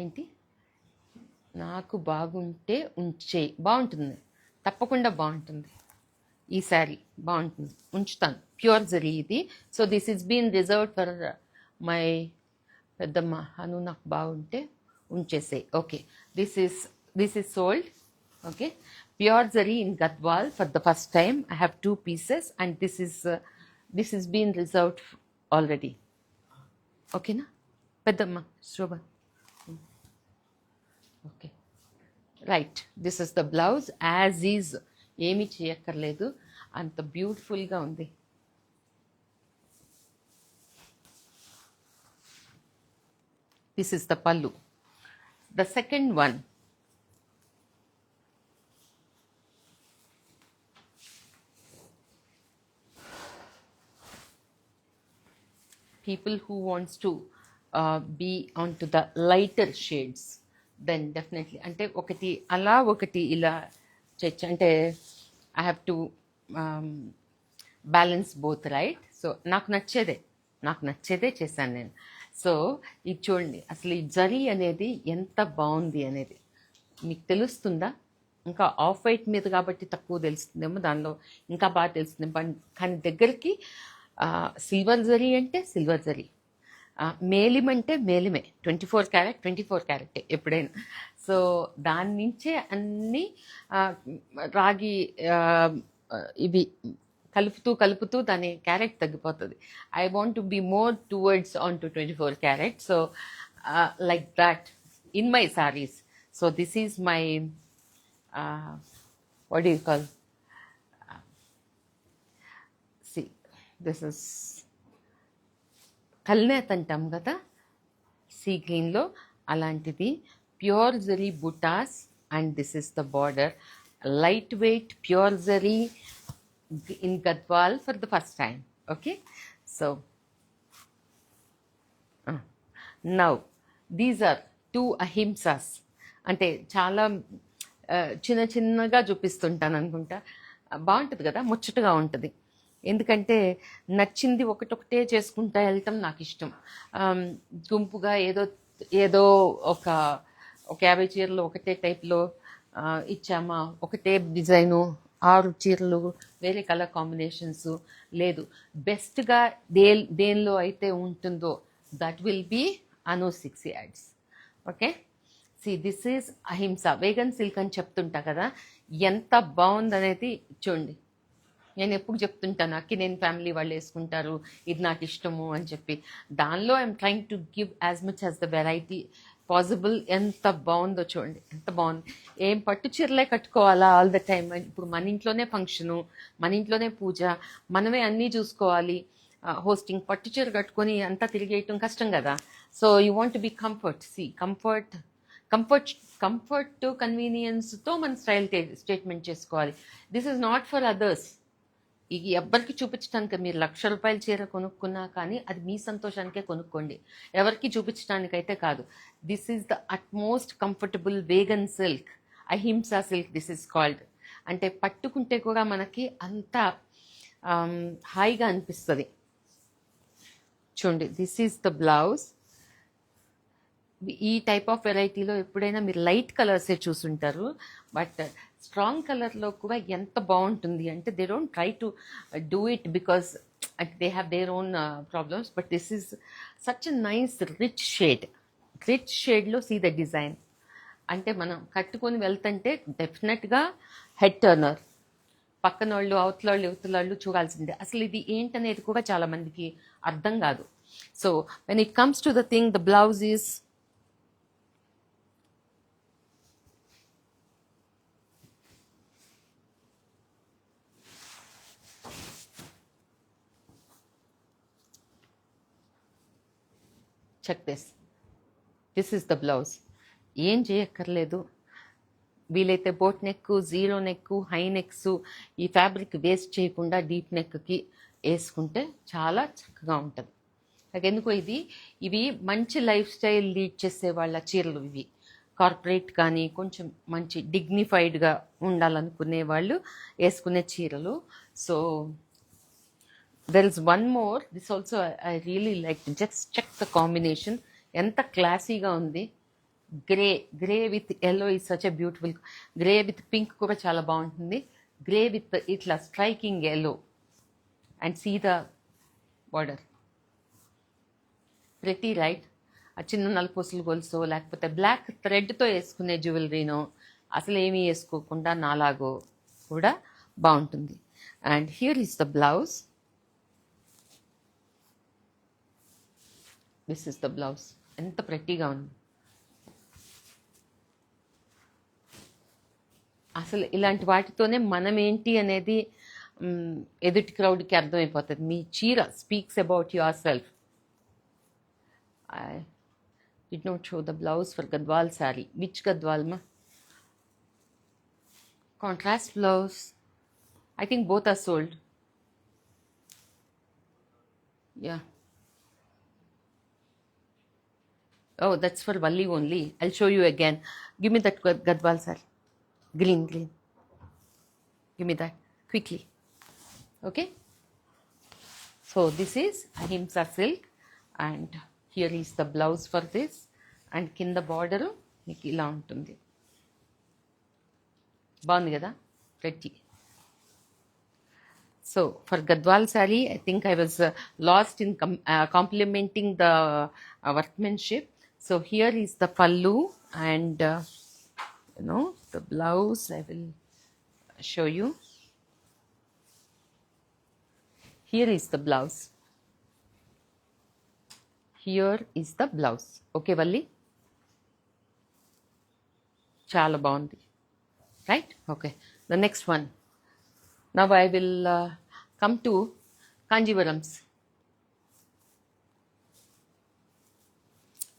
ఏంటి, నాకు బాగుంటే బాగుంటుంది, తప్పకుండా బాగుంటుంది. ఈ శారీ బాగుంటుంది, ఉంచుతాను. ప్యూర్ జరీ ఇది. So this is been reserved for my పెద్దమ్మ. అను నాకు బాగుంటే ఉంచేసేయి. Okay, this is sold. Okay, pure zari in Gadwal for the first time. I have 2 pieces and this is been reserved already. ఓకేనా పెద్దమ్మ Shobha? Okay, right. This is the blouse as is, ఏమీ చేయక్కర్లేదు, అంత బ్యూటిఫుల్గా ఉంది. This is the pallu. The second one, people who wants to be onto the lighter shades, then definitely అంటే ఒకటి అలా ఒకటి ఇలా చేయొచ్చు. అంటే I have to balance both, right? So నాకు నచ్చేదే చేశాను నేను. సో ఇది చూడండి, అసలు ఈ జరీ అనేది ఎంత బాగుంది అనేది మీకు తెలుస్తుందా? ఇంకా ఆఫ్ వైట్ మీద కాబట్టి తక్కువ తెలుస్తుందేమో, దానిలో ఇంకా బాగా తెలుస్తుంది. కానీ దగ్గరికి సిల్వర్ జరీ అంటే సిల్వర్ జరీ, మేలిం అంటే మేలిమే, 24 క్యారెట్ 24 క్యారెట్ ఎప్పుడైనా. సో దాని నుంచే అన్నీ రాగి ఇవి కలుపుతూ దాని క్యారెట్ తగ్గిపోతుంది. I want to be more towards on to 24 carat. So like that in my saris. So this is my what do you call, this is కల్నేత్ అంటాం కదా సీ గ్రీన్లో, అలాంటిది pure zari butas. And this is the border, light weight pure zari in Gadwal for the first time. Okay, so now these are 2 Ahimsas. అంటే చాలా చిన్నగా చూపిస్తుంటాను అనుకుంటా. బాగుంటుంది కదా, ముచ్చటగా ఉంటుంది. ఎందుకంటే నచ్చింది ఒకటొకటే చేసుకుంటా వెళ్ళటం నాకు ఇష్టం. గుంపుగా ఏదో ఒక 50 చీరలు ఒకటే టైప్లో ఇచ్చామా, ఒకటే డిజైను, 6 చీరలు వేరే కలర్ కాంబినేషన్స్ లేదు. బెస్ట్గా దేనిలో అయితే ఉంటుందో దట్ విల్ బీ అను 6 yards. Okay, this is Ahimsa. Vegan silk అని చెప్తుంటా కదా, ఎంత బాగుందనేది చూడండి. నేను ఎప్పుడు చెప్తుంటాను, నేను ఫ్యామిలీ వాళ్ళు వేసుకుంటారు, ఇది నాకు ఇష్టము అని చెప్పి. దానిలో I'm trying to give as much as the variety possible. ఎంత బాగుందో చూడండి, ఎంత బాగుంది. ఏం పట్టు చీరలే కట్టుకోవాలా ఆల్ ద టైమ్? ఇప్పుడు మన ఇంట్లోనే ఫంక్షను, మన ఇంట్లోనే పూజ, మనమే అన్నీ చూసుకోవాలి. హోస్టింగ్ పట్టు చీర కట్టుకొని అంతా తిరిగేయటం కష్టం కదా. So you want to be comfort. Comfort కన్వీనియన్స్తో మన స్టైల్ స్టేట్మెంట్ చేసుకోవాలి. This is not for others. ఇది ఎవ్వరికి చూపించడానికి, మీరు ₹1,00,000 చీర కొనుక్కున్నా కానీ అది మీ సంతోషానికే కొనుక్కోండి, ఎవరికి చూపించడానికైతే కాదు. This is the utmost comfortable vegan silk, Ahimsa silk this is called. అంటే పట్టుకుంటే కూడా మనకి అంత హాయిగా అనిపిస్తుంది. చూడండి, దిస్ ఈజ్ ద బ్లౌజ్. ఈ టైప్ ఆఫ్ వెరైటీలో ఎప్పుడైనా మీరు లైట్ కలర్సే చూసుంటారు, బట్ స్ట్రాంగ్ కలర్లో కూడా ఎంత బాగుంటుంది అంటే they don't try to do it because they have their own problems. But this is such a nice rich షేడ్లో సీ ద డిజైన్. అంటే మనం కట్టుకొని వెళ్తుంటే డెఫినెట్గా హెడ్ టర్నర్. పక్కన వాళ్ళు, యువతలాళ్ళు చూడాల్సిందే. అసలు ఇది ఏంటనేది కూడా చాలా మందికి అర్థం కాదు. So when it comes to the thing, the blouse is check this. This is the blouse. ఏం చేయక్కర్లేదు, వీలైతే boat neck, zero neck, high necks ఈ ఫ్యాబ్రిక్ వేస్ట్ చేయకుండా డీప్ నెక్కి వేసుకుంటే చాలా చక్కగా ఉంటుంది. నాకు ఎందుకో ఇవి మంచి లైఫ్ స్టైల్ లీడ్ చేసే వాళ్ళ చీరలు ఇవి. కార్పొరేట్ కానీ కొంచెం మంచి డిగ్నిఫైడ్గా ఉండాలనుకునే వాళ్ళు వేసుకునే చీరలు. So there is one more, this also I really like. Just check the combination, ఎంత క్లాసీగా ఉంది. Grey with yellow is such a beautiful. Grey with pink కూడా చాలా బాగుంటుంది. గ్రే విత్ ఇట్లా striking yellow and see the border. ప్రతి right ఆ చిన్న నలుపూసలు గొలుసు లేకపోతే బ్లాక్ థ్రెడ్తో వేసుకునే జ్యువెలరీనో అసలు ఏమీ వేసుకోకుండా నాలాగో కూడా బాగుంటుంది. And here is the blouse. This is the blouse. ఎంత ప్రెట్టీగా ఉంది అసలు. ఇలాంటి వాటితోనే మనం ఏంటి అనేది ఎదుటి క్రౌడ్కి అర్థమైపోతుంది. మీ చీర speaks about your self. I did not show the blouse for Gadwal saree. Which Gadwal ma? Contrast blouse. I think both are sold. Yeah. Oh, that's for Valli only. I'll show you again. Give me that Gadwal saree. Green. Give me that quickly. Okay. So this is Ahimsa silk and here is the blouse for this. And కింద border మీకు ఇలా ఉంటుంది. బాగుంది కదా, Reddy. So for Gadwal sari I think I was lost in complimenting the workmanship. So here is the pallu and the blouse. I will show you. Here is the blouse. Here is the blouse. Okay, Valli? Chala బాగుంది, right? Okay. The next one. Now I will come to Kanjivarams.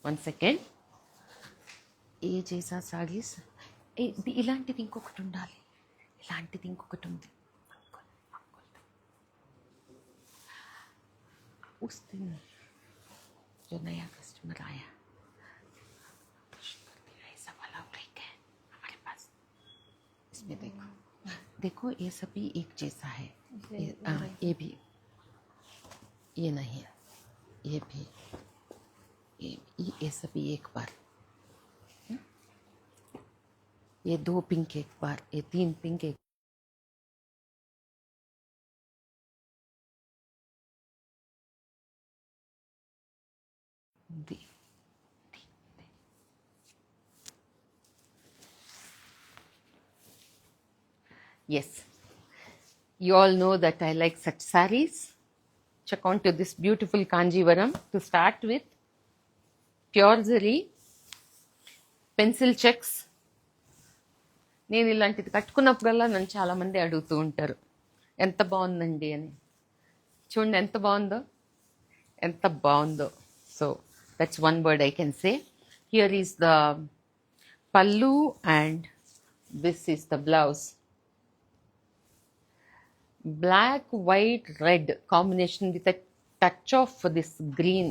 One second. ఏ చేసా సారీస్ ఇలాంటిది ఇంకొకటి ఉండాలి. ఇలాంటిది ఇంకొకటి ఉంది. उस दिन जो नया कस्टमर आया ऐसा वाला ब्रेक है हमारे पास. इसमें देखो ये सभी एक जैसा है. ये भी, ये नहीं है, ये भी, ये सभी एक बार. ये 2 पिंक एक बार, ये 3 पिंक एक. Yes, you all know that I like such sarees. Check on to this beautiful Kanjivaram. To start with, pure zari, pencil checks. నేను ఇలాంటిది కట్టుకున్నప్పుడల్లా నన్ను చాలామంది అడుగుతూ ఉంటారు ఎంత బాగుందండి అని. చూడండి ఎంత బాగుందో, ఎంత బాగుందో. So that's one word I can say. Here is the pallu and this is the blouse. Black, white, red combination with a touch of this green.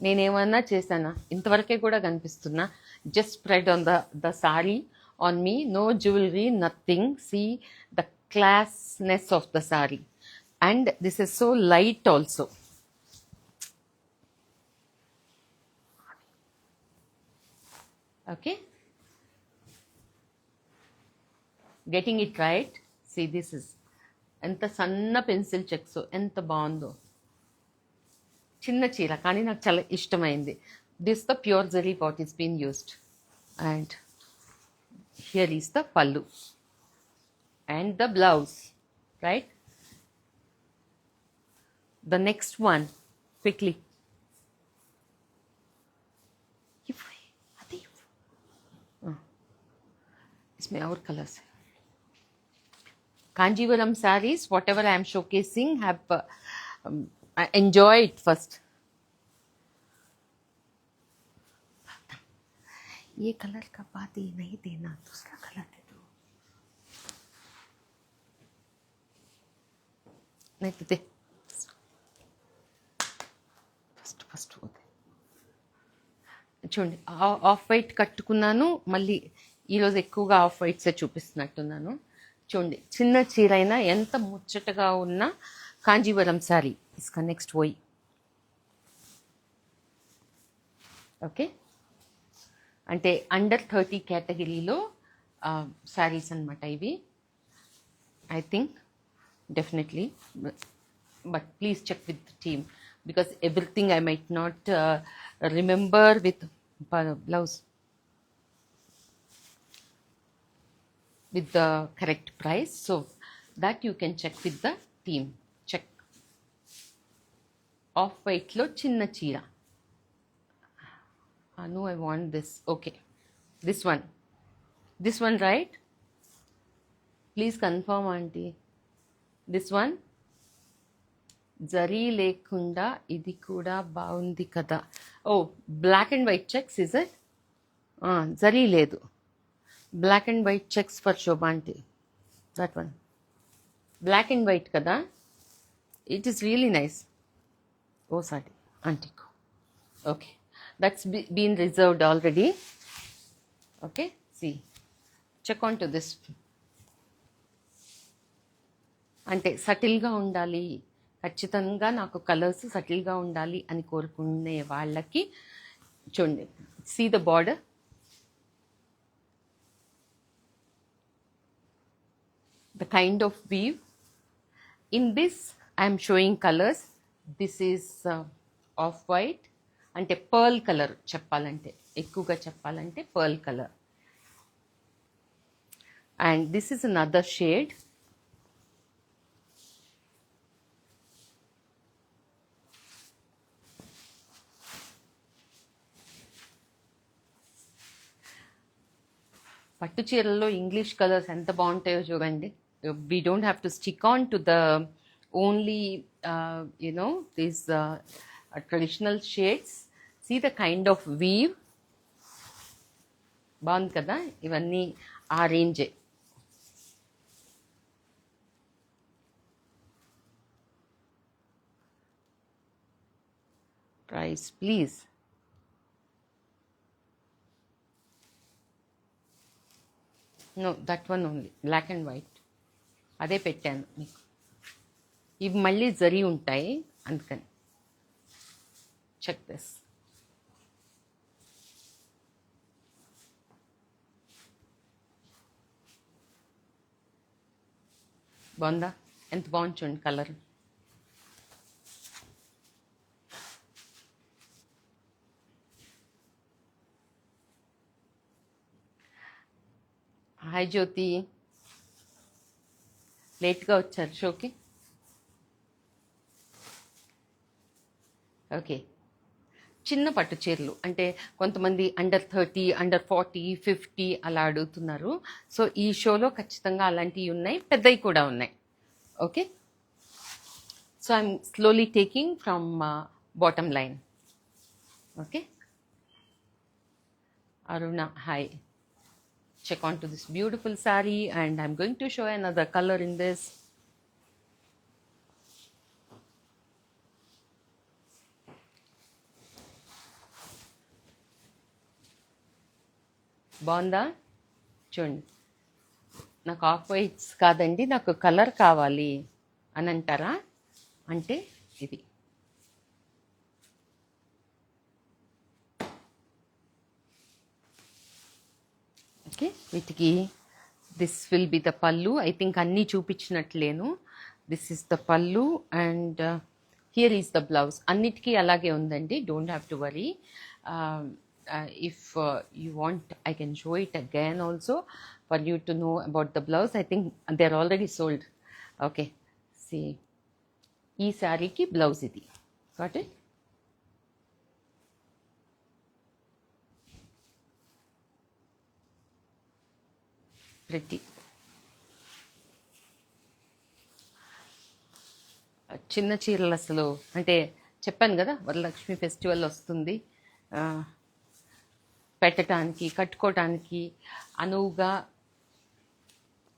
నేనేమన్నా చేశానా? ఇంతవరకే కూడా కనిపిస్తున్నా. Just spread on the saree on me. No jewelry, nothing. See the classness of the saree. And this is so light also. Okay, getting it right. See, this is ఎంత సన్న pencil checks, ఎంత బాగుందో. చిన్న చీర కానీ నాకు చాలా ఇష్టమైంది. This the pure zari what is been used. And here is the pallu and the blouse, right? The next one quickly. इसमें और कलर्स है. Kanjivaram sarees, whatever I am showcasing, have enjoy it first. ये कलर का बात ही नहीं देना, दूसरा colour दे दो. नहीं तो दे. ఫస్ట్ పోతే చూడండి, ఆఫ్ వైట్ కట్టుకున్నాను. మళ్ళీ ఈరోజు ఎక్కువగా ఆఫ్ వైట్సే చూపిస్తున్నట్టున్నాను. చూడండి, చిన్న చీర అయినా ఎంత ముచ్చటగా ఉన్న కాంజీవరం శారీ. ఇస్కా నెక్స్ట్ పోయి. ఓకే, అంటే అండర్ 30 కేటగిరీలో శారీస్ అనమాట ఇవి. I think definitely, but please check with the team because everything I might not remember with blouse with the correct price, so that you can check with the team. Check off white lo chinna cheera. No, I want this. Okay, this one, right? Please confirm, auntie. This one, జరీ లేకుండా ఇది కూడా బాగుంది కదా. Oh, black and white checks, is it? జరీ లేదు, black and white checks for శోభాంటి. That one black and white కదా, it is really nice. Oh sorry ఆంటీకు. Okay, that's been reserved already. Okay, see check on to this. అంటే సటిల్గా ఉండాలి, ఖచ్చితంగా నాకు కలర్స్ సటిల్గా ఉండాలి అని కోరుకునే వాళ్ళకి చూడండి. See the border, the kind of weave. In this I'm showing colours. This is off white, అంటే పర్ల్ కలర్ చెప్పాలంటే, ఎక్కువగా చెప్పాలంటే pearl colour. And this is another shade. పట్టు చీరల్లో ఇంగ్లీష్ కలర్స్ ఎంత బాగుంటాయో చూడండి. We don't have to stick on to the only these traditional shades. See the kind of weave. బాగుంది కదా, ఇవన్నీ ఆ రేంజే. Price please. No, that one only black and white, అదే పెట్టాను మీకు. ఇవి మళ్ళీ జరీ ఉంటాయి, అందుకని చెక్ దిస్. బాగుందా? ఎంత బాగుంది చూడండి కలర్. హాయ్ జ్యోతి, లేట్గా వచ్చారు షోకి. ఓకే, చిన్న పట్టు చీరలు అంటే కొంతమంది అండర్ 30, అండర్ 40, 50 అలా అడుగుతున్నారు. సో ఈ షోలో ఖచ్చితంగా అలాంటివి ఉన్నాయి, పెద్దవి కూడా ఉన్నాయి. Okay, so I'm slowly taking from bottom line. Okay, Aruna, hi. Check onto this beautiful saree, and I'm going to show another color in this. బాగుందా చూడండి. నాకు ఆఫ్ వైట్స్ కాదండి, నాకు కలర్ కావాలి అని అంటారా? అంటే ఇది ఓకే. వీటికి this will be the pallu. I think అన్నీ చూపించినట్లేను. This is the pallu and here is the blouse. అన్నిటికీ అలాగే ఉందండి, don't have to worry. If you want I can show it again also for you to know about the blouse. I think they are already sold. Okay, see ఈ శారీకి blouse ఇది. Got it? pretty. చిన్న చీరలు అసలు అంటే చెప్పాను కదా, Varalakshmi festival వస్తుంది. పెట్టడానికి కట్టుకోవటానికి అనువుగా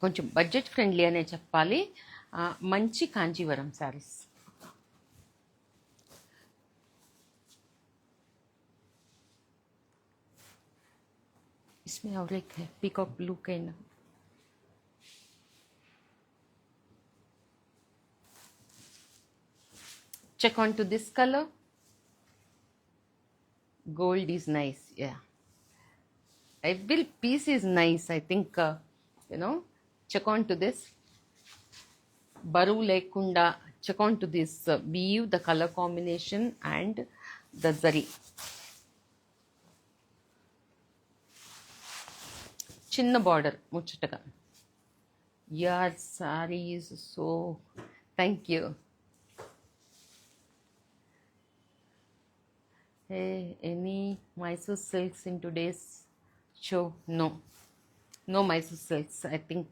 కొంచెం బడ్జెట్ ఫ్రెండ్లీ అనే చెప్పాలి. మంచి కాంచీవరం శారీస్. इसमें और एक है पीकॉक ब्लू के ना. Check on to this color. Gold is nice, yeah. Every piece is nice. I think check on to this. Baru lekunda. Check on to this weave, the color combination and the zari. Chinna border muchataga. Your saree is so. Thank you. Hey, any Mysore silks in today's show? No Mysore silks. I think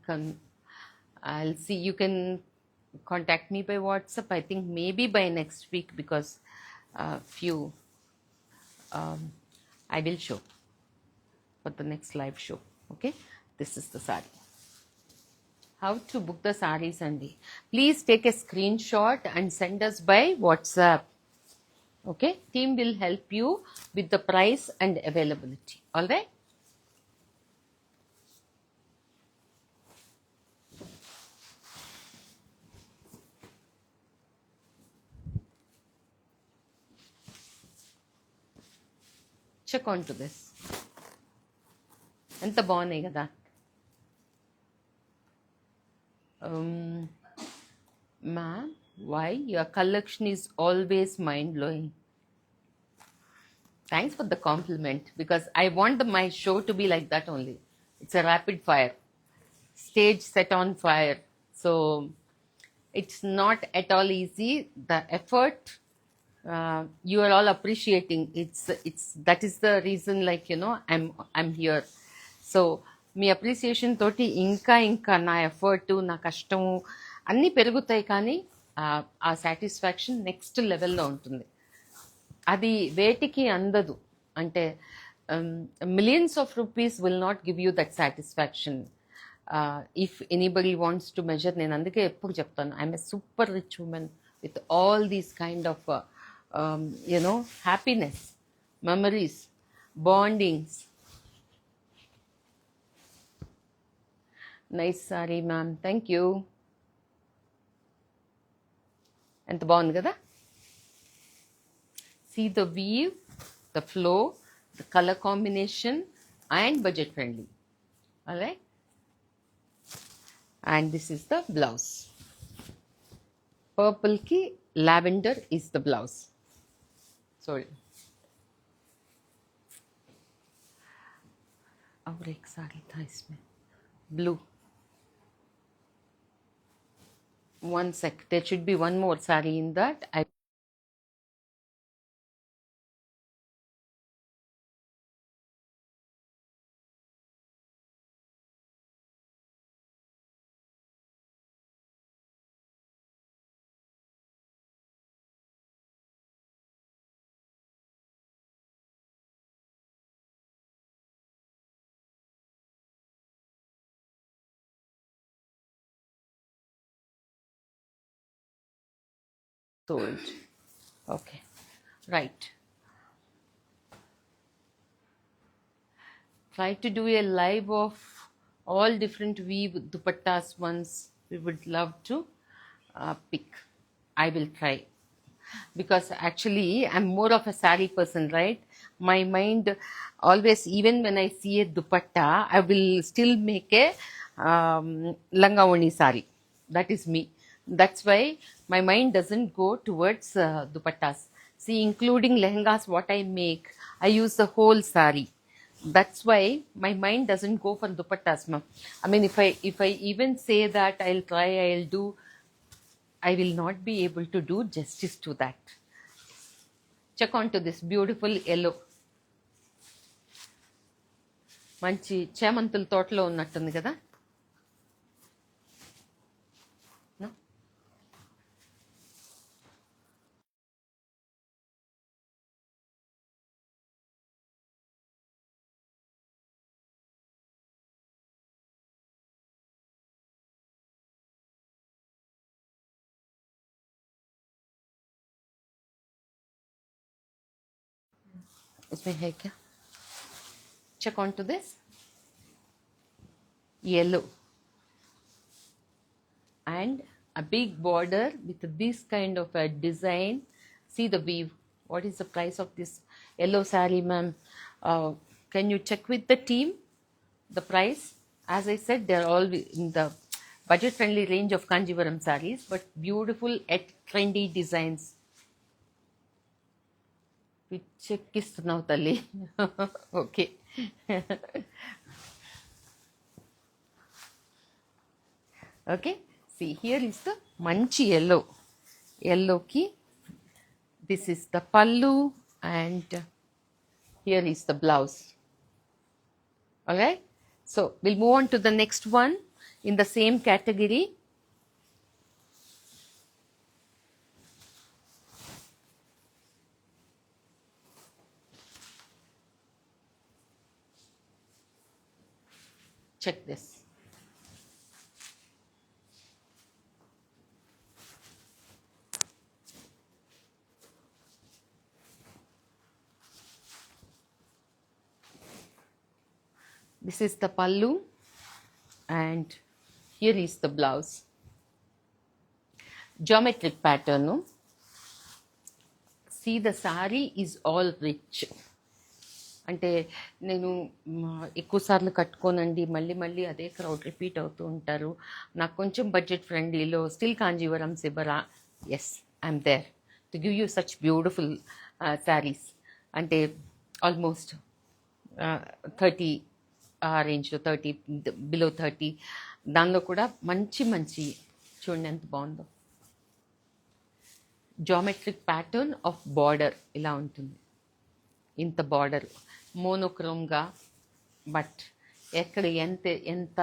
I'll see. You can contact me by WhatsApp. I think maybe by next week, because few I will show for the next live show. Okay, this is the saree. How to book the sarees, Andy? Please take a screenshot and send us by WhatsApp. Okay, team will help you with the price and availability. All right. Check on to this. ఎంత బాగున్నాయి కదా. Ma'am, why your collection is always mind-blowing? Thanks for the compliment, because I want my show to be like that only. It's a rapid fire. Stage set on fire. So it's not at all easy. The effort you are all appreciating. It's that is the reason, like, I'm here. So me appreciation తోటి ఇంకా నా effort, నా కష్టము అన్నీ పెరుగుతాయి, కానీ ఆ satisfaction next లెవెల్లో ఉంటుంది. అది వేటికి అందదు. అంటే millions of rupees will not give you that satisfaction if anybody wants to measure. నేను అందుకే ఎప్పుడు చెప్తాను, I'm a super rich women with all these kind of happiness, memories, bondings. Nice sorry ma'am, thank you. ఎంత బాగుంది కదా. See the weave, the flow, the color combination and budget friendly. All right. And this is the blouse. Purple ki lavender is the blouse. Sorry. और एक साड़ी था इसमें blue. One sec, there should be one more saree in that. Sold. Okay, right. Try to do a live of all different weave dupattas once. We would love to pick. I will try, because actually I'm more of a saree person, right? My mind always, even when I see a dupatta, I will still make a langavani saree. That is me. That's why my mind doesn't go towards dupattas. See, including lehengas, what I make, I use the whole saree. That's why my mind doesn't go for dupattas, ma'am. I mean, if I even say that I'll try, I'll do, I will not be able to do justice to that. Check on to this beautiful yellow. మంచి చేమంతుల తోటలో ఉన్నట్టుంది కదా. इसमें है क्या? Check onto this. Yellow. And a big border with this kind of a design. See the weave. What is the price of this yellow saree, ma'am? Can you check with the team the price? As I said, they're all in the budget friendly range of Kanjivaram sarees, but beautiful at trendy designs. పిచ్చెక్కిస్తున్నావు తల్లి. Okay. Okay, see here is the మంచి yellowకి this is the pallu and here is the blouse. Alright, so we'll move on to the next one in the same category. Check this. This is the pallu and here is the blouse. Geometric pattern. No? See, the saree is all rich. అంటే నేను ఎక్కువసార్లు కట్టుకోనండి, మళ్ళీ మళ్ళీ అదే crowd repeat అవుతూ ఉంటారు, నాకు కొంచెం బడ్జెట్ ఫ్రెండ్లీలో స్టిల్ కాంజీవరం సిబరా, yes I'm there to give you such beautiful saris. అంటే ఆల్మోస్ట్ 30 ఆ రేంజ్లో, 30 బిలో 30, దానిలో కూడా మంచి మంచి చూడండి ఎంత బాగుందో. జామెట్రిక్ ప్యాటర్న్ ఆఫ్ బార్డర్ ఇలా ఉంటుంది, ఇంత బార్డర్ మోనోక్రోమ్గా, బట్ ఎక్కడ ఎంత ఎంత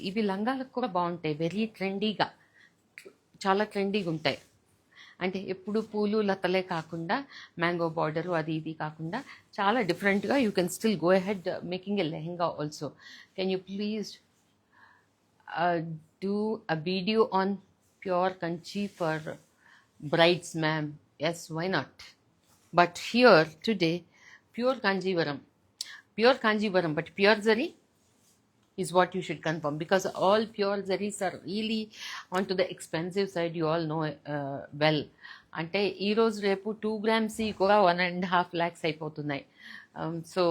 ఇవి లంగాలకు కూడా బాగుంటాయి, వెరీ ట్రెండీగా, చాలా ట్రెండీగా ఉంటాయి. అంటే ఎప్పుడు పూలు లతలే కాకుండా మ్యాంగో బార్డరు అది ఇది కాకుండా చాలా డిఫరెంట్గా you can still go ahead making a lehenga also. Can you please do a video on pure Kanchi for brides, ma'am? Yes, why not? But here today, pure Kanjivaram, but pure zari is what you should confirm, because all pure zaris are really onto the expensive side, you all know well. అంటే ఈరోజు రేపు 2 grams కూడా 1.5 lakhs అయిపోతున్నాయి. So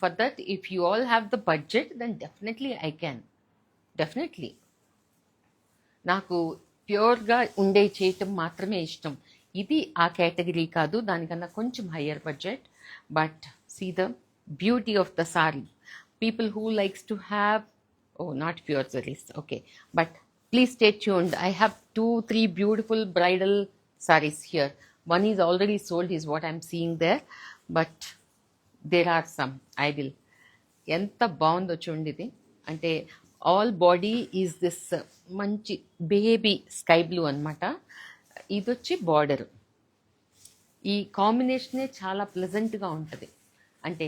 for that, if you all have the budget, then definitely I can. Definitely. నాకు ప్యూర్గా ఉండే చేయటం మాత్రమే ఇష్టం. ఇది ఆ కేటగిరీ కాదు, దానికన్నా కొంచెం higher budget. But see the beauty of the sari. People who likes to have, not pure sarees, okay, but please stay tuned. I have 2-3 beautiful bridal sarees here. One is already sold is what I'm seeing there, but there are some. I will. ఎంత బాగుందో చూడండి ఇది. అంటే all body is this మంచి baby sky blue అనమాట. ఇది వచ్చి border. ఈ కాంబినేషనే చాలా ప్లెజెంట్గా ఉంటుంది. అంటే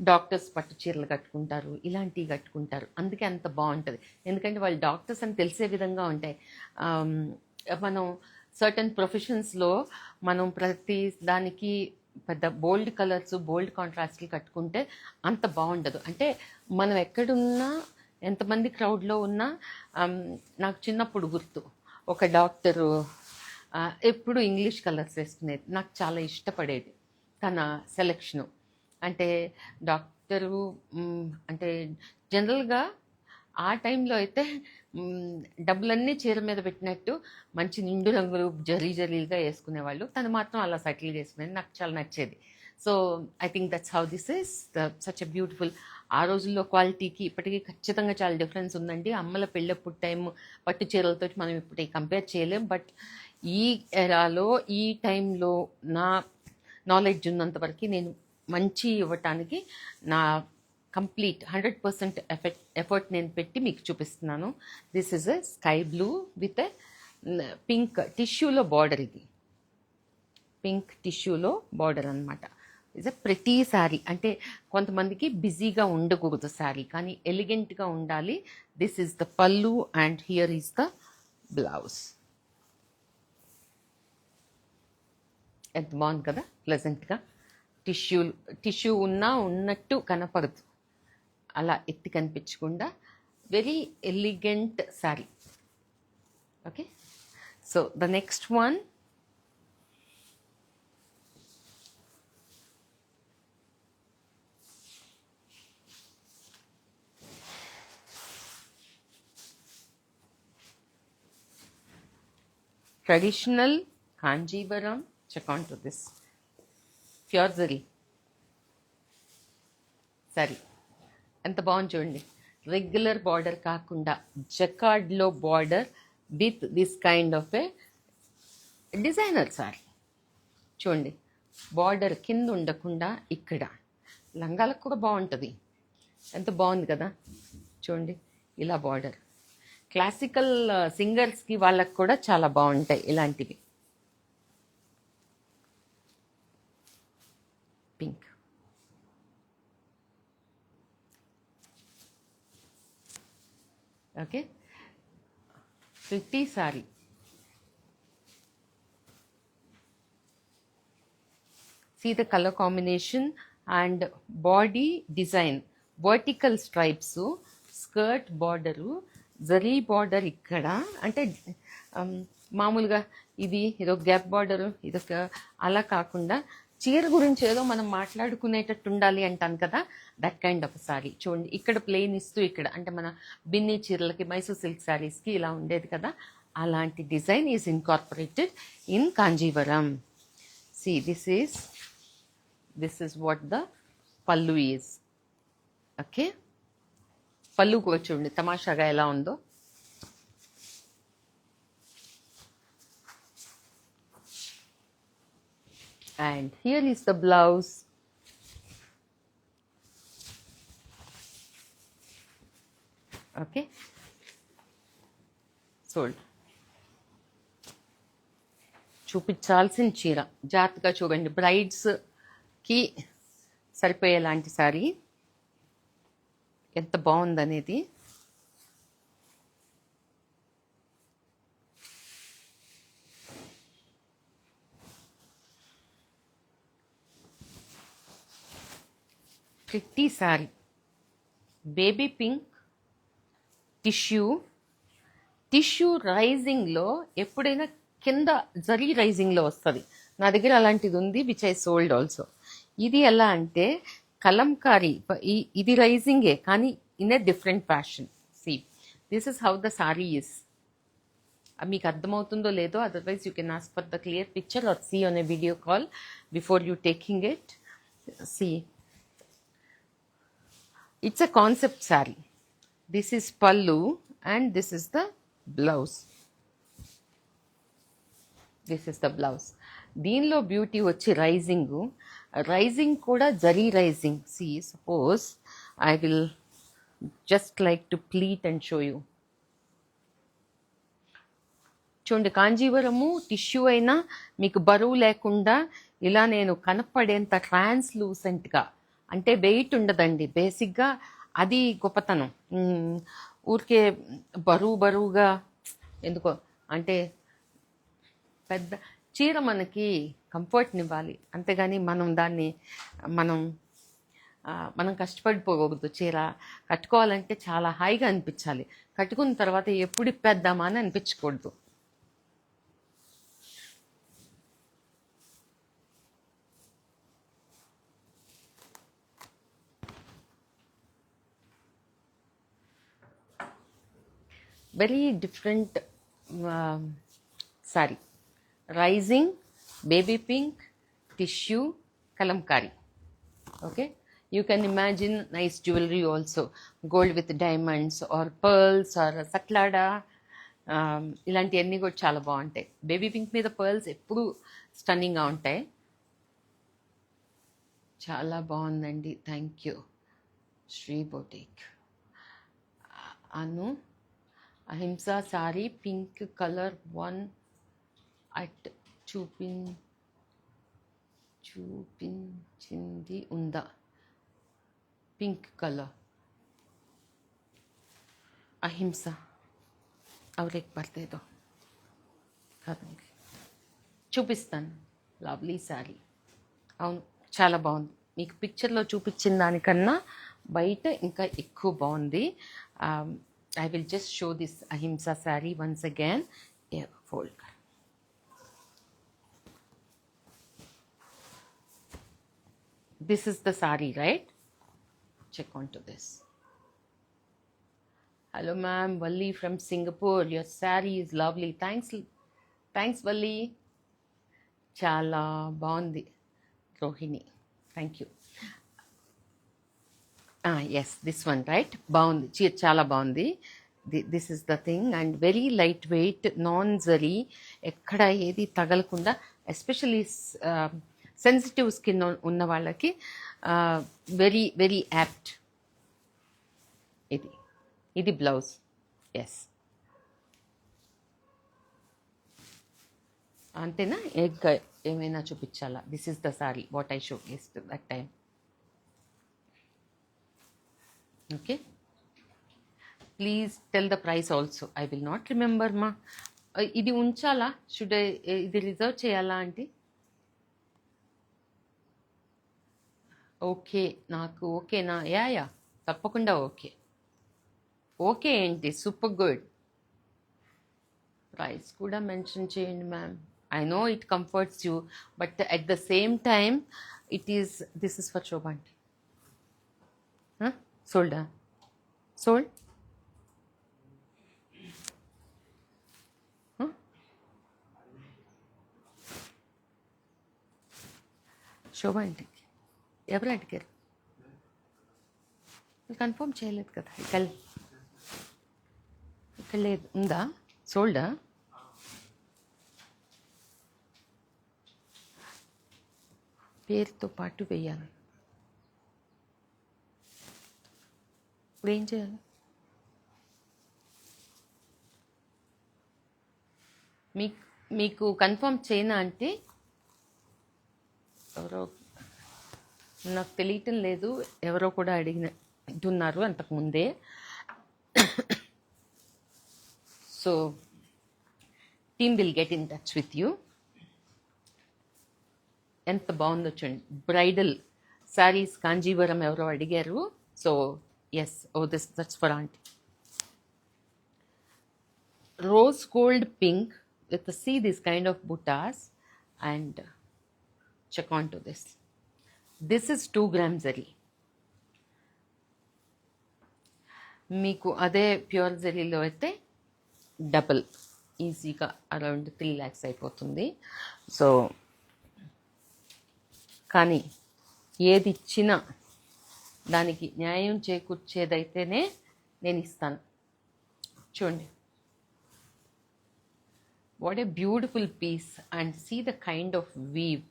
డాక్టర్స్ పట్టు చీరలు కట్టుకుంటారు, ఇలాంటివి కట్టుకుంటారు, అందుకే అంత బాగుంటుంది. ఎందుకంటే వాళ్ళు డాక్టర్స్ అని తెలిసే విధంగా ఉంటాయి. మనం సర్టన్ ప్రొఫెషన్స్లో మనం ప్రతి దానికి పెద్ద బోల్డ్ కలర్స్, బోల్డ్ కాంట్రాస్ట్లు కట్టుకుంటే అంత బాగుండదు. అంటే మనం ఎక్కడున్నా, ఎంతమంది క్రౌడ్లో ఉన్నా, నాకు చిన్నప్పుడు గుర్తు ఒక డాక్టరు ఎప్పుడు ఇంగ్లీష్ కలర్స్ వేసుకునేది, నాకు చాలా ఇష్టపడేది తన సెలెక్షను. అంటే డాక్టరు అంటే జనరల్గా ఆ టైంలో అయితే డబ్బులన్నీ చీర మీద పెట్టినట్టు మంచి నిండు రంగులు జరీలుగా వేసుకునేవాళ్ళు, తను మాత్రం అలా సటిల్ చేసుకునేది, నాకు చాలా నచ్చేది. So I think that's how this is such a beautiful. ఆ రోజుల్లో క్వాలిటీకి ఇప్పటికీ ఖచ్చితంగా చాలా డిఫరెన్స్ ఉందండి. అమ్మల పెళ్ళప్పుడు టైం పట్టు చీరలతో మనం ఇప్పుడు కంపేర్ చేయలేం. బట్ ఈ ఎరాలో, ఈ టైంలో నా నాలెడ్జ్ ఉన్నంతవరకు నేను మంచి ఇవ్వటానికి నా కంప్లీట్ 100% ఎఫర్ట్ నేను పెట్టి మీకు చూపిస్తున్నాను. This is a sky blue with a pink టిష్యూలో బార్డర్. ఇది పింక్ టిష్యూలో బార్డర్ అనమాట. It's a pretty sari. అంటే కొంతమందికి బిజీగా ఉండకూడదు శారీ, కానీ ఎలిగెంట్గా ఉండాలి. This is the pallu and here is the blouse. ఎంత బాగుంది కదా, ప్లెజెంట్గా. టిష్యూ టిష్యూ ఉన్నా ఉన్నట్టు కనపడదు, అలా ఎత్తి కనిపించకుండా very elegant sari. Okay, so the next one traditional Kanjivaram. Check on to this pure zari saree. ఎంత బాగుంది చూడండి. రెగ్యులర్ బార్డర్ కాకుండా జకార్డ్లో border with this kind of a designer sari. చూడండి, బార్డర్ కింద ఉండకుండా ఇక్కడ లంగాలకు కూడా బాగుంటుంది. ఎంత బాగుంది కదా చూడండి, ఇలా బార్డర్. క్లాసికల్ సింగర్స్కి వాళ్ళకి కూడా చాలా బాగుంటాయి ఇలాంటివి. Pink, okay, pretty sorry. See the color combination and body design. Vertical stripes, skirt border, zari border ఇక్కడ. అంటే మామూలుగా ఇది ఏదో గ్యాప్ బార్డరు ఇదొక అలా కాకుండా చీర గురించి ఏదో మనం మాట్లాడుకునేటట్టు ఉండాలి అంటాను కదా, దట్ కైండ్ ఆఫ్ సారీ. చూడండి, ఇక్కడ ప్లెయిన్ ఇస్తూ ఇక్కడ అంటే మన బిన్నీ చీరలకి, మైసూర్ సిల్క్ శారీస్కి ఇలా ఉండేది కదా, అలాంటి design is incorporated in Kanjeevaram. See this is what the pallu is. Okay, పళ్ళు కూడా చూడండి తమాషాగా ఎలా ఉందో. And here is the blouse. Okay, చూడండి, చూపించాల్సిన చీర జాగ్రత్తగా చూడండి. బ్రైడ్స్కి సరిపోయేలాంటి సారీ ఎంత బాగుందనేది. Pretty sari, baby pink, tissue రైజింగ్లో ఎప్పుడైనా కింద జరీ రైజింగ్లో వస్తుంది. నా దగ్గర అలాంటిది ఉంది, విచ్ ఐ సోల్డ్ ఆల్సో. ఇది ఎలా అంటే కలంకారీ, ఇది రైజింగే కానీ in a different fashion. See this is how the sari is. మీకు అర్థమవుతుందో లేదో, otherwise you can ask for the clear picture or see on a video call before you taking it. See it's a concept sari. This is pallu and this is the blouse. This is the blouse. దీనిలో beauty వచ్చి raising కూడా zari raising. See suppose I will just like to pleat and show you. చూడండి, కాంజీవరము tissue అయినా మీకు బరువు లేకుండా ఇలా నేను కనపడేంత ట్రాన్స్లూసెంట్గా, అంటే వెయిట్ ఉండదండి బేసిక్గా, అది గొప్పతనం. ఊరికే బరువుగా ఎందుకో అంటే పెద్ద చీర మనకి కంఫర్ట్నివ్వాలి, అంతేగాని మనం కష్టపడిపోకూడదు. చీర కట్టుకోవాలంటే చాలా హాయిగా అనిపించాలి, కట్టుకున్న తర్వాత ఎప్పుడు ఇప్పేద్దామా అని అనిపించకూడదు. Very different sari. Raising, baby pink, tissue, Kalamkari. Okay, you can imagine nice jewelry also, gold with diamonds or pearls or saklada. ఇలాంటివన్నీ కూడా చాలా బాగుంటాయి. బేబీ పింక్ మీద పర్ల్స్ ఎప్పుడు స్టన్నింగ్గా ఉంటాయి. చాలా బాగుందండి. Thank you Shri boutique. Anu Ahimsa sari pink colour one at చూపించింది ఉందా? పింక్ కలర్ అహింస और एक बार दे दो, చూపిస్తాను. లవ్లీ శారీ. అవును, చాలా బాగుంది. మీకు పిక్చర్లో చూపించిన దానికన్నా బయట ఇంకా ఎక్కువ బాగుంది. I will just show this Ahimsa sari once again. Fold. This is the sari, right? Check onto this. Hello ma'am, Valli from Singapore. Your sari is lovely. Thanks Valli. Chala బాగుంది రోహిణి. Thank you. Yes this one right. బాగుంది, చీర చాలా బాగుంది. This is the thing. And very light weight, non zari, ఎక్కడ ఏది తగలకుండా, especially sensitive skin ఉన్న వాళ్ళకి వెరీ వెరీ యాప్ట్. ఇది బ్లౌజ్. ఎస్, అంతేనా? ఇంకా ఏమైనా చూపించాలా? This is the sari what I show ఇస్ట్ that time. Okay, please tell the price also. I will not remember మా. ఇది ఉంచాలా? షుడ్ ఇది రిజర్వ్ చేయాలా అంటే? ఓకే, నాకు ఓకేనా? యా తప్పకుండా ఓకే. ఓకే ఏంటి, సూపర్ గుడ్. ప్రైస్ కూడా మెన్షన్ చేయండి ma'am. I know it comforts you, but at the same time this is for Shobha aunty. సోల్డా? సోల్డ్? శోభా ఆంటీకి ఎవరు అడిగారు? కన్ఫర్మ్ చేయలేదు కదా. ఇక్కడ లేదు. ఉందా? సోల్డా? పేరుతో పాటు వేయాలి. ఇప్పుడు ఏం చేయాలి? మీకు కన్ఫర్మ్ చేయనా అంటే? ఎవరో నాకు తెలియటం లేదు, ఎవరో కూడా అడిగినట్టున్నారు అంతకుముందే. So team will get in touch with you. ఎంత బాగుందో చూడండి. బ్రైడల్ శారీస్ కాంజీవరం ఎవరో అడిగారు. So yes, that's for aunty. Rose gold pink with this kind of buttas, and check on to this. This is 2 grams zari. మీకు అదే pure జరీలో అయితే double ఈజీగా around 3 lakhs అయిపోతుంది. సో కానీ ఏది ఇచ్చినా దానికి న్యాయం చేకూర్చేదైతేనే నేను ఇస్తాను. చూడండి, what a beautiful piece, and see the kind of weave.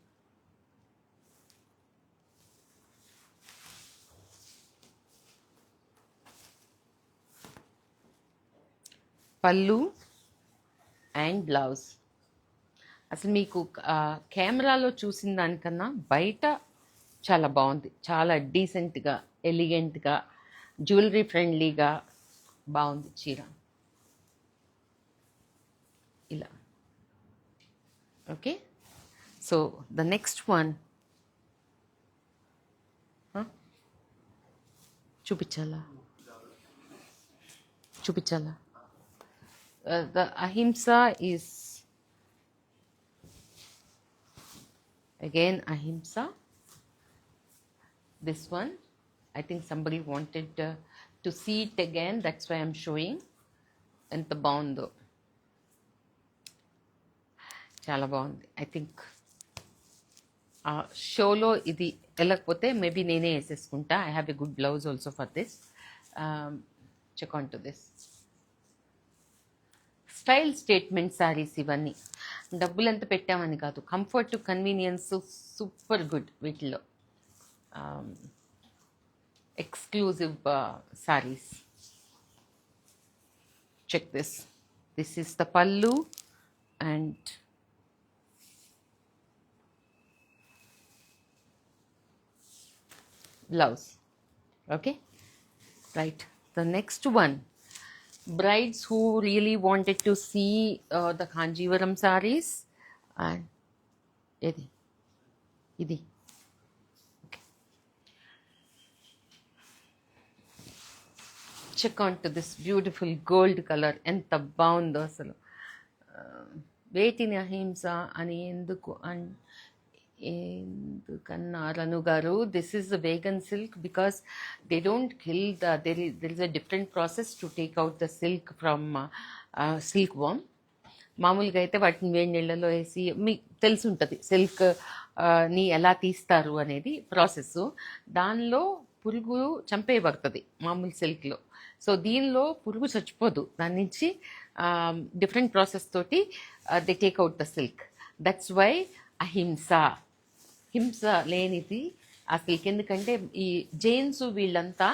పళ్ళు అండ్ బ్లౌజ్. అసలు మీకు కెమెరాలో చూసిన దానికన్నా బయట చాలా బాగుంది. చాలా డీసెంట్గా, ఎలిగెంట్గా, జ్యువెలరీ ఫ్రెండ్లీగా బాగుంది చీర. ఇలా. Okay, so the next one చూపించాలా? The ahimsa is again ahimsa. This one, I think somebody wanted to see it again, that's why I'm showing. ఎంత బాగుందో, చాలా బాగుంది. ఐ థింక్ ఆ షోలో ఇది వెళ్ళకపోతే మేబీ నేనే వేసేసుకుంటా. I have a good blouse also for this. Check on to this. Style statement saris ఇవన్నీ. డబ్బులు ఎంత పెట్టామని కాదు, కంఫర్ట్, కన్వీనియన్స్ సూపర్ గుడ్ వీటిలో. Exclusive saris. Check this. This is the pallu and blouse. Okay, right. The next one, brides who really wanted to see the Kanjivaram sarees, and idi check on to this beautiful gold colour. ఎంత బాగుందో అసలు. వేటిని అహింస అని ఎందుకన్నారు Anu garu? This is the vegan silk because they don't kill there is a different process to take out the silk from silk worm. మామూలుగా అయితే వాటిని వేడి నీళ్ళలో వేసి మీకు తెలిసి ఉంటుంది సిల్క్ ని ఎలా తీస్తారు అనేది ప్రాసెస్. దానిలో పురుగు చంపేయబడుతుంది మామూలు సిల్క్లో. సో దీనిలో పురుగు చచ్చిపోదు, దాని నుంచి డిఫరెంట్ ప్రాసెస్ తోటి they take out the silk. That's why Ahimsa, హింస లేనిది ఆ సిల్క్. ఎందుకంటే ఈ జైన్స్ వీళ్ళంతా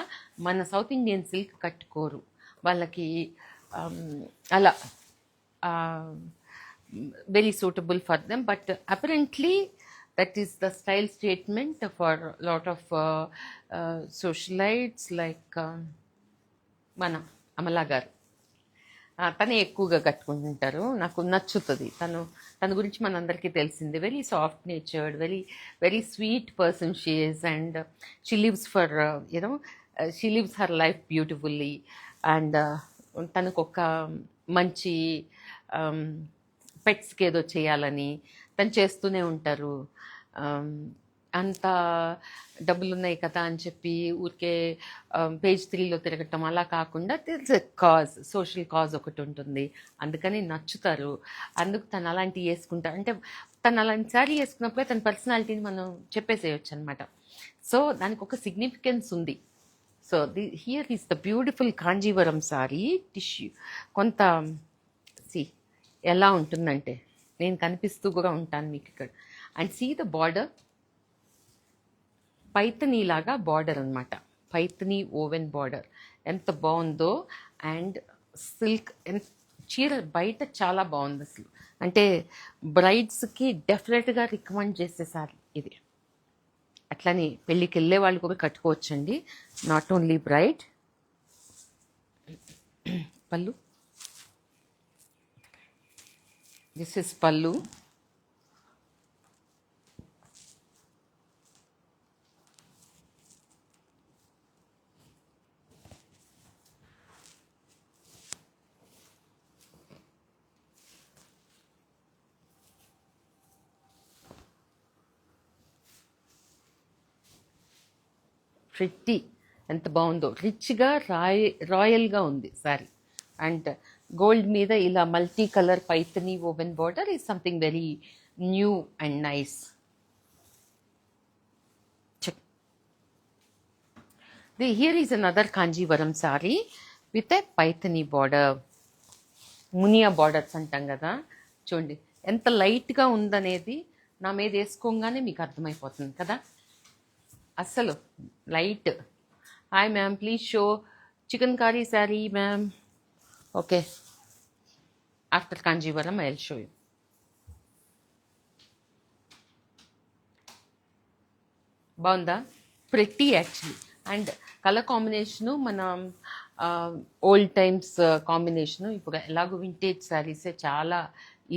మన సౌత్ ఇండియన్ సిల్క్ కట్టుకోరు, వాళ్ళకి అలా very suitable for them, but apparently that is the style statement for a lot of socialites like మన అమలా గారు. తనే ఎక్కువగా కట్టుకుంటుంటారు, నాకు నచ్చుతుంది. తన గురించి మనందరికీ తెలిసింది. Very soft natured, very very sweet person she is, and she lives for she lives her life beautifully. And తనకు ఒక మంచి పెట్స్కి ఏదో చేయాలని తను చేస్తూనే ఉంటారు. అంత డబ్బులు ఉన్నాయి కదా అని చెప్పి ఊరికే పేజ్ 3లో తిరగటం అలా కాకుండా it's a cause, social cause ఒకటి ఉంటుంది, అందుకని నచ్చుతారు. అందుకు తను అలాంటివి వేసుకుంటారు. అంటే తను అలాంటి శారీ వేసుకున్నప్పుడే తన పర్సనాలిటీని మనం చెప్పేసేయచ్చు అనమాట. సో దానికి ఒక సిగ్నిఫికెన్స్ ఉంది. So here is the beautiful Kanjivaram sari tissue. కొంత ఎలా ఉంటుందంటే నేను కనిపిస్తూ కూడా ఉంటాను మీకు ఇక్కడ. అండ్ సీ ద బార్డర్, పైతనీలాగా బార్డర్ అనమాట, పైతనీ ఓవెన్ బార్డర్ ఎంత బాగుందో. అండ్ సిల్క్ చీర బయట చాలా బాగుంది అసలు. అంటే బ్రైడ్స్కి డెఫినెట్గా రికమెండ్ చేసేసారు ఇది. అట్లని పెళ్ళికి వెళ్ళే వాళ్ళు కూడా కట్టుకోవచ్చండి, నాట్ ఓన్లీ బ్రైడ్. పళ్ళు, దిస్ ఇస్ పళ్ళు. ప్రిట్టి, ఎంత బాగుందో, రిచ్గా రాయల్గా ఉంది సారీ. అండ్ గోల్డ్ మీద ఇలా multi colour Paithani woven border is something very new and nice. Here is another Kanjeevaram sari with a Paithani border. Muniya borders అంటాం కదా, చూడండి ఎంత లైట్గా ఉందనేది నా మీద వేసుకోగానే మీకు అర్థమైపోతుంది కదా, అస్సలు light. Hi ma'am, please show chikankari sari ma'am. Okay, after Kanjivaram I will show you. బాగుందా? Pretty actually. And colour combination మన ఓల్డ్ టైమ్స్ కాంబినేషను. ఇప్పుడు ఎలాగో వింటేజ్ శారీసే చాలా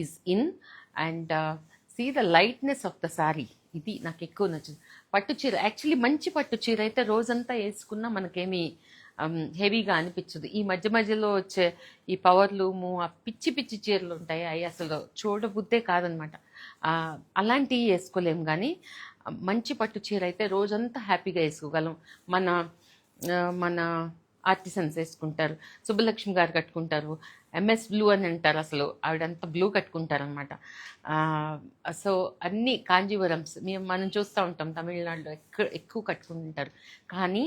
is in. And see the lightness of the sari, ఇది నాకు ఎక్కువ నచ్చింది. పట్టు చీర యాక్చువల్లీ మంచి పట్టు చీర అయితే రోజంతా వేసుకున్నా మనకేమీ హెవీగా అనిపించదు. ఈ మధ్య మధ్యలో వచ్చే ఈ పవర్ లూము, ఆ పిచ్చి పిచ్చి చీరలు ఉంటాయి, అవి అసలు చూడబుద్దే కాదనమాట. అలాంటివి వేసుకోలేము. కానీ మంచి పట్టు చీర అయితే రోజంతా హ్యాపీగా వేసుకోగలం. మన మన ఆర్టిసన్స్ వేసుకుంటారు, సుబ్బలక్ష్మి గారు కట్టుకుంటారు, ఎంఎస్ బ్లూ అని అంటారు, అసలు ఆవిడంతా బ్లూ కట్టుకుంటారనమాట. సో అన్ని కాంజీవరమ్స్ మనం చూస్తూ ఉంటాం, తమిళనాడులో ఎక్కువ కట్టుకుంటారు. కానీ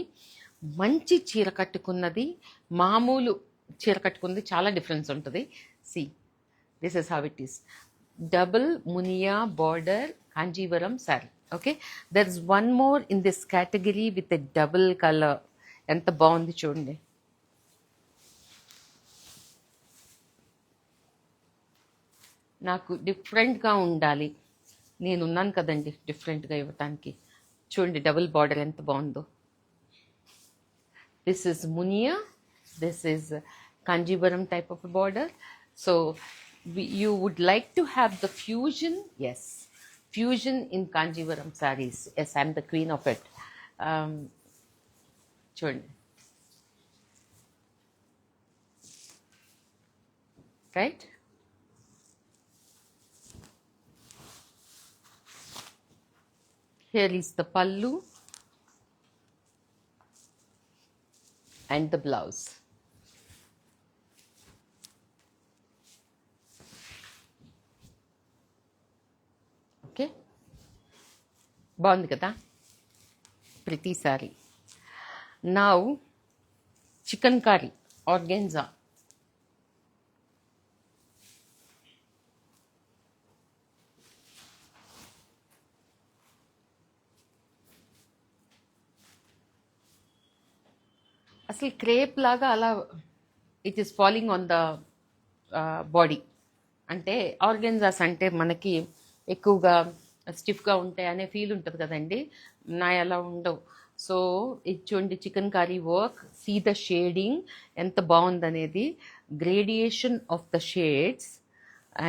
మంచి చీర కట్టుకున్నది మామూలు చీర కట్టుకున్నది చాలా డిఫరెన్స్ ఉంటుంది. See this is how it is. Double Muniya border Kanjeevaram sari. Okay, there is one more in this category with a double colour. ఎంత బాగుంది చూడండి. నాకు డిఫరెంట్గా ఉండాలి, నేనున్నాను కదండి డిఫరెంట్గా ఇవ్వటానికి. చూడండి డబుల్ బార్డర్ ఎంత బాగుందో. This is Munia, this is Kanjivaram type of a border. So you would like to have the fusion, yes, fusion in Kanjivaram sarees. Yes, I'm the queen of it. చూడండి right? Here is the pallu and the blouse. Okay, బాగుంది కదా ప్రతి sorry. Now chicken curry organza. అసలు crepe లాగా అలా it is falling on the body. అంటే ఆర్గెన్జాస్ అంటే మనకి ఎక్కువగా స్టిఫ్గా ఉంటాయి అనే ఫీల్ ఉంటుంది కదండి, నా అలా ఉండవు. సో ఇది చూడండి, chikankari work, see the shading ఎంత బాగుందనేది, gradation of the shades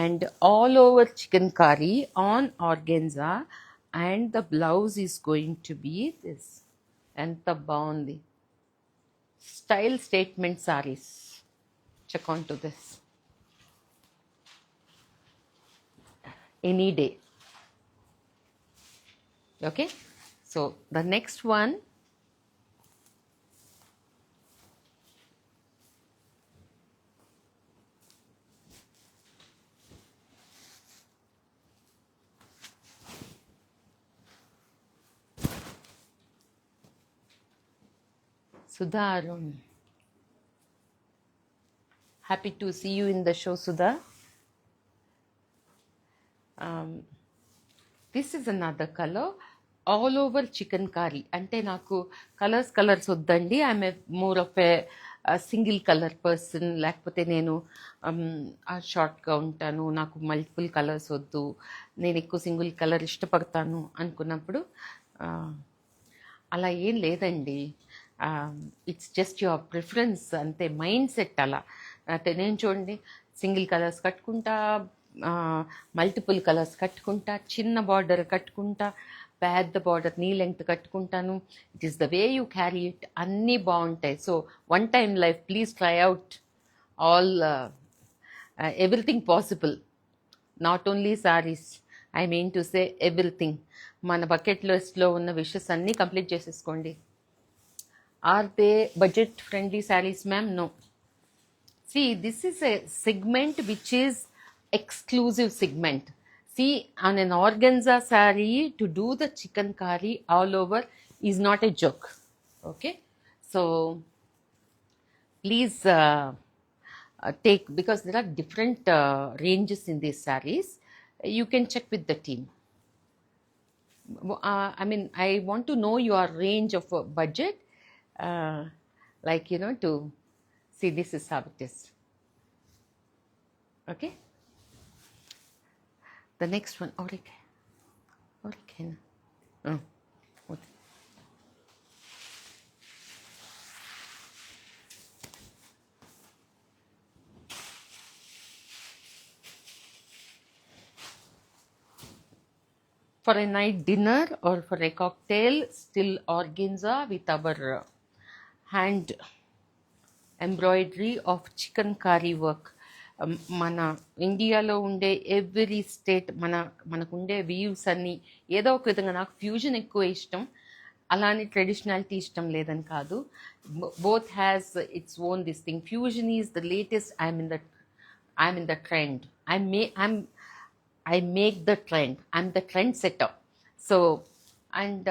and all over chikankari on organza and the blouse is going to be this. ఎంత బాగుంది. Style statement sarees. Check on to this. Any day. Okay. So the next one. Sudha Arun. Happy to see you in the show, Sudha. This is another color. All over chicken curry. అంటే నాకు colours వద్దండి. I'm more of a single colour person. లేకపోతే నేను షార్ట్గా ఉంటాను, నాకు multiple colours వద్దు, నేను ఎక్కువ సింగిల్ కలర్ ఇష్టపడతాను అనుకున్నప్పుడు అలా ఏం లేదండి. ఇట్స్ జస్ట్ యువర్ ప్రిఫరెన్స్ అంతే, మైండ్ సెట్ అలా. అంటే నేను చూడండి, సింగిల్ కలర్స్ కట్టుకుంటా, మల్టిపుల్ కలర్స్ కట్టుకుంటా, చిన్న బార్డర్ కట్టుకుంటా, పెద్ద బార్డర్ నీ లెంగ్త్ కట్టుకుంటాను. It is the way you carry it. అన్నీ బాగుంటాయి. So one time life, please try out all everything possible. Not only saris, I mean to say everything. మన bucket లిస్ట్లో ఉన్న విషెస్ అన్నీ కంప్లీట్ చేసేసుకోండి. Are they budget friendly sarees, ma'am? No. See, this is a segment which is exclusive segment. See, on an organza saree to do the chicken curry all over is not a joke. Okay, so please take, because there are different ranges in these sarees. You can check with the team. I mean, I want to know your range of budget. Like, you know, to see this is how it is. Okay, the next one, okay. Okay. For a night dinner or for a cocktail, still organza with our hand embroidery of chicken curry work. మన ఇండియాలో ఉండే every state మనకుండే weaves అన్నీ ఏదో ఒక విధంగా, నాకు fusion ఎక్కువ ఇష్టం, అలానే ట్రెడిషనాలిటీ ఇష్టం లేదని కాదు. Both has its own this thing. Fusion is the latest. I'm in the trend. I make the trend. I'm the trend setter. So, and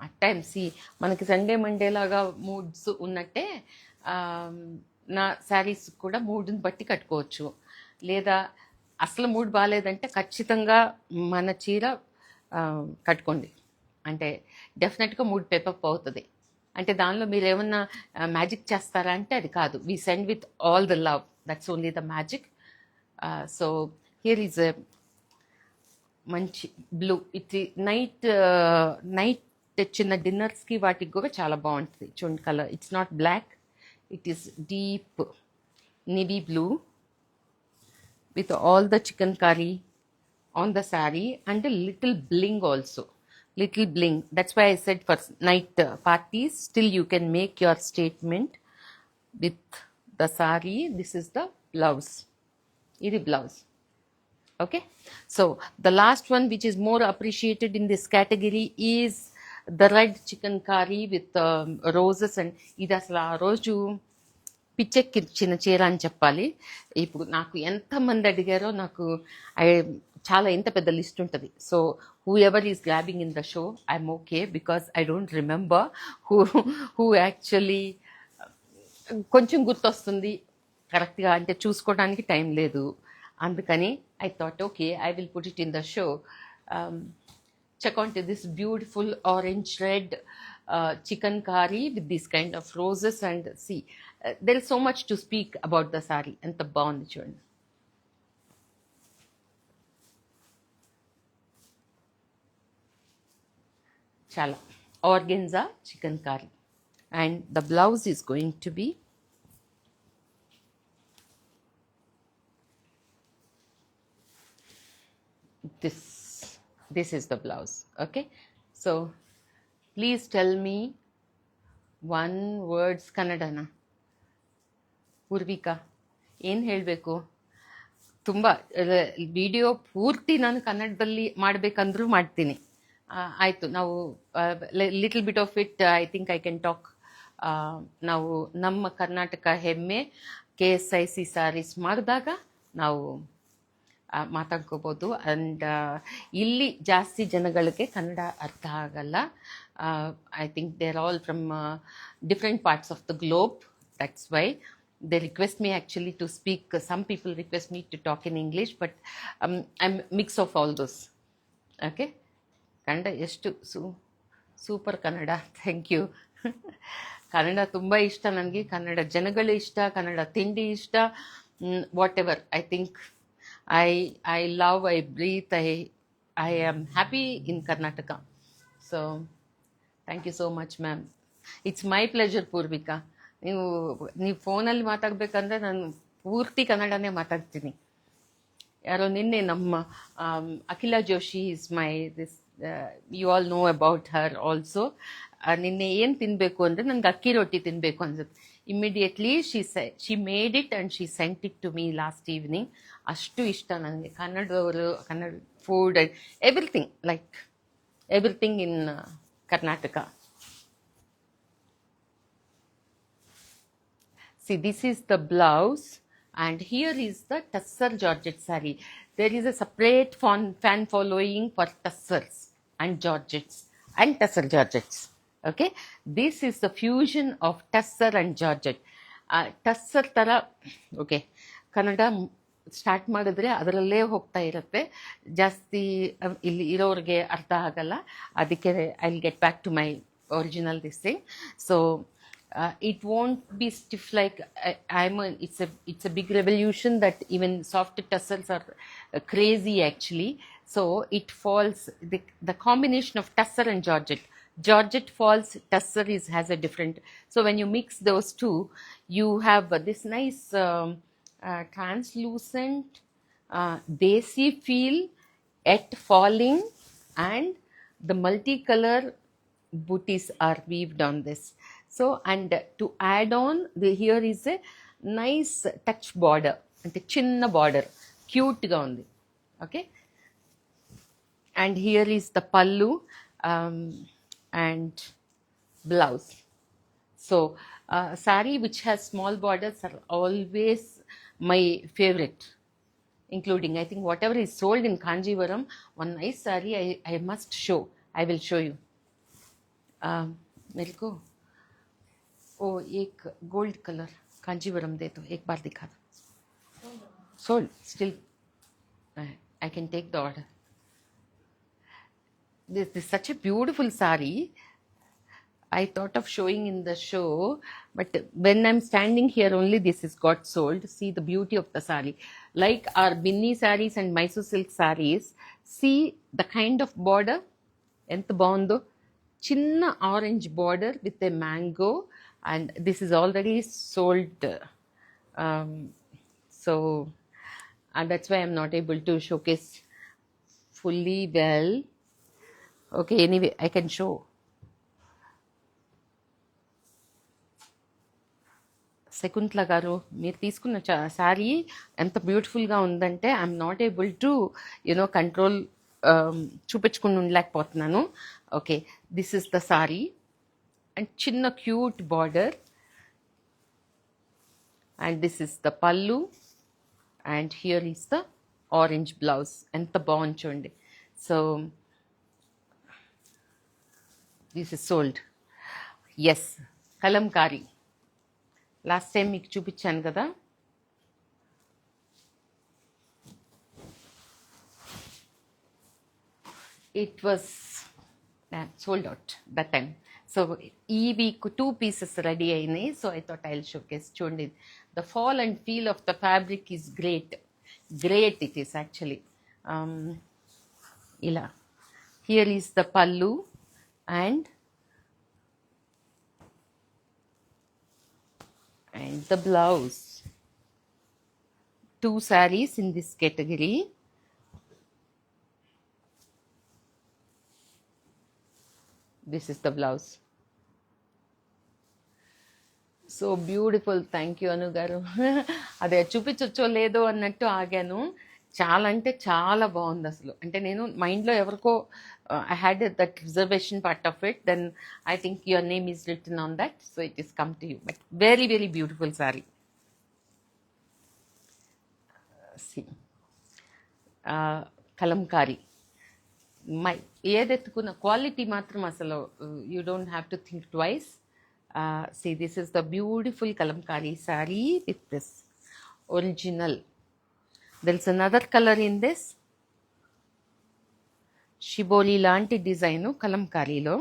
at times, see, మనకి సండే మండే లాగా moods ఉన్నట్టే నా శారీస్ కూడా మూడ్ని బట్టి కట్టుకోవచ్చు. లేదా అసలు మూడ్ బాగాలేదంటే ఖచ్చితంగా మన చీర కట్టుకోండి. అంటే డెఫినెట్గా మూడ్ పేపప్ అవుతుంది. అంటే దానిలో మీరు ఏమన్నా మ్యాజిక్ చేస్తారా అంటే అది కాదు. We send with all the love. That's only the magic. So here is ఎ మంచి బ్లూ. ఇది నైట్ చిన్న డిన్నర్స్కి వాటికి కూడా చాలా బాగుంటుంది. చూడండి colour, it's not black, it is deep navy blue with all the chicken curry on the saree and a little bling also. Little bling. That's why I said for night parties, still you can make your statement with the saree. This is the blouse. ఇది blouse. Okay, so the last one which is more appreciated in this category is the red chicken curry with roses, and ఇది అసలు ఆ రోజు పిచ్చెక్కిచ్చిన చీర అని చెప్పాలి. ఇప్పుడు నాకు ఎంతమంది అడిగారో నాకు చాలా ఇంత పెద్ద లిస్ట్ ఉంటుంది. So who ever is grabbing in the show I'm okay, because I don't remember who actually. కొంచెం గుర్తొస్తుంది కరెక్ట్గా, అంటే చూసుకోవడానికి టైం లేదు. అందుకని I thought, okay, I will put it in the show. Check on to this beautiful orange red chicken curry with these kind of roses, and see, there is so much to speak about the saree. And the bond చూడండి. Chala organza chicken curry, and the blouse is going to be this is the blouse. Okay, so please tell me one words ಕನ್ನಡನ. ಪೂರ್ವಿಕಾ ಏನು ಹೇಳಬೇಕು? ತುಂಬ video ಪೂರ್ತಿ ನಾನು ಕನ್ನಡದಲ್ಲಿ ಮಾಡಬೇಕಂದ್ರೂ ಮಾಡ್ತೀನಿ. ಆಯಿತು, ನಾವು little bit of it I think I can talk. ನಾವು ನಮ್ಮ ಕರ್ನಾಟಕ ಹೆಮ್ಮೆ KSIC ಸ್ಯಾರೀಸ್ ಮಾಡಿದಾಗ ನಾವು ಮಾತಾಡ್ಕೋಬೋದು. ಆ್ಯಂಡ್ ಇಲ್ಲಿ ಜಾಸ್ತಿ ಜನಗಳಿಗೆ ಕನ್ನಡ ಅರ್ಥ ಆಗಲ್ಲ. I think they are all from different parts of the globe. That's why they request me actually to speak. Some people request me to talk in English, but I'm mix of all those. Okay, Kannada ಎಷ್ಟು super Kannada. Thank you. Kannada ತುಂಬ ಇಷ್ಟ ನನಗೆ. ಕನ್ನಡ ಜನಗಳು ಇಷ್ಟ, ಕನ್ನಡ ತಿಂಡಿ ಇಷ್ಟ, whatever. I think I love, I breathe, I am happy in Karnataka. So thank you so much, ma'am. It's my pleasure, Purvika. ನೀವು ಫೋನಲ್ಲಿ ಮಾತಾಡಬೇಕಂದ್ರೆ ನಾನು ಪೂರ್ತಿ ಕನ್ನಡನೇ ಮಾತಾಡ್ತೀನಿ. ಯಾರೋ ನಿನ್ನೆ ನಮ್ಮ Akhila Joshi is my this, you all know about her also. ನಿನ್ನೆ ಏನು ತಿನ್ನಬೇಕು ಅಂದರೆ ನನಗೆ ಅಕ್ಕಿ ರೊಟ್ಟಿ ತಿನ್ನಬೇಕು ಅನ್ಸುತ್ತೆ. Immediately she made it and she sent it to me last evening. ಅಷ್ಟು ಇಷ್ಟ ನನಗೆ ಕನ್ನಡದವರು, Kannada food and everything, like everything in Karnataka. See, this is the blouse, and here is the Tussar Georgette saree. There is a separate fan following for Tussars and Georgettes and Tussar Georgettes. Okay, this is the fusion of Tussar and Georgette. Tussar ತರ okay, Kannada start ಮಾಡಿದ್ರೆ ಅದರಲ್ಲೇ ಹೋಗ್ತಾ ಇರುತ್ತೆ. ಜಾಸ್ತಿ ಇಲ್ಲಿ ಇರೋರಿಗೆ ಅರ್ಥ ಆಗಲ್ಲ. ಅದಕ್ಕೆ I will get back to my original this thing. So it won't be stiff like it's a big revolution that even soft tussars are crazy actually. So it falls, the combination of tussar and Georgette falls, tussar has a different. So when you mix those two, you have this nice translucent desi feel yet falling, and the multicolor booties are weaved on this. So, and to add on, here is a nice touch border, ante chinna border, cute ga undi. Okay, and here is the pallu and blouse. So saree which has small borders are always my favorite, including, I think, whatever is sold in Kanjivaram, one nice saree I must show. I will show you. मेरे को ओ एक gold colour Kanjeevaram दे तो एक बार दिखा दो. Sold still, I can take the order. This is such a beautiful saree. I thought of showing in the show, but when I'm standing here only this is got sold. See the beauty of the saree. Like our Binni sarees and Mysore silk sarees, see the kind of border, enta bagundo. Chinna orange border with a mango, and this is already sold. So and that's why I'm not able to showcase fully well. Okay, anyway, I can show. Shakuntala garu, మీరు తీసుకున్న శారీ ఎంత బ్యూటిఫుల్గా ఉందంటే I'm not able to control, చూపించుకుని ఉండలేకపోతున్నాను. Okay, this is the sari and చిన్న cute border, and this is the pallu, and here is the orange blouse. ఎంత బాగుంది చూడండి. So this is sold. Yes, Kalamkari last time మీకు చూపించాను కదా. It was sold out that time. So ఈ week 2 pieces ready అయినాయి. So I thought I will showcase. చూడండి, the fall and feel of the fabric is great. Great it is actually. ఇలా here is the pallu and the blouse. 2 sarees in this category. This is the blouse. So beautiful. Thank you Anu garu. అదే చూపించొచ్చో లేదో అన్నట్టు ఆగాను. చాలా అంటే చాలా బాగుంది అసలు. అంటే నేను మైండ్లో ఎవరికో I had that reservation part of it. Then I think your name is written on that, so it is come to you. But very very beautiful sari. Kalamkari ఏదెత్తుకున్న క్వాలిటీ మాత్రం అసలు you don't have to think twice. See, this is the beautiful kalamkari saree with this original. There is another color in this. Shiboli lanti design kalamkari lo.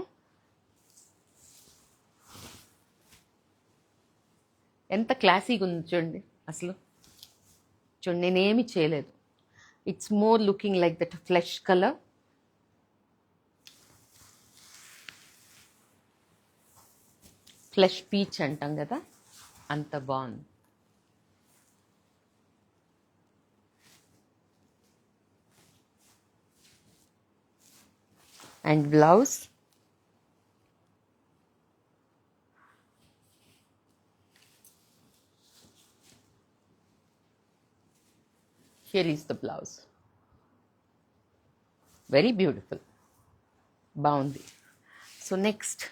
ఎంత క్లాసీగా ఉంది చూడండి అసలు. చూడండి, నేనేమి చేయలేదు. It's more looking like that flesh colour. Flesh peach అంటాం కదా, అంత బాగుంది. And blouse here is the blouse. Very beautiful, బాగుంది. So next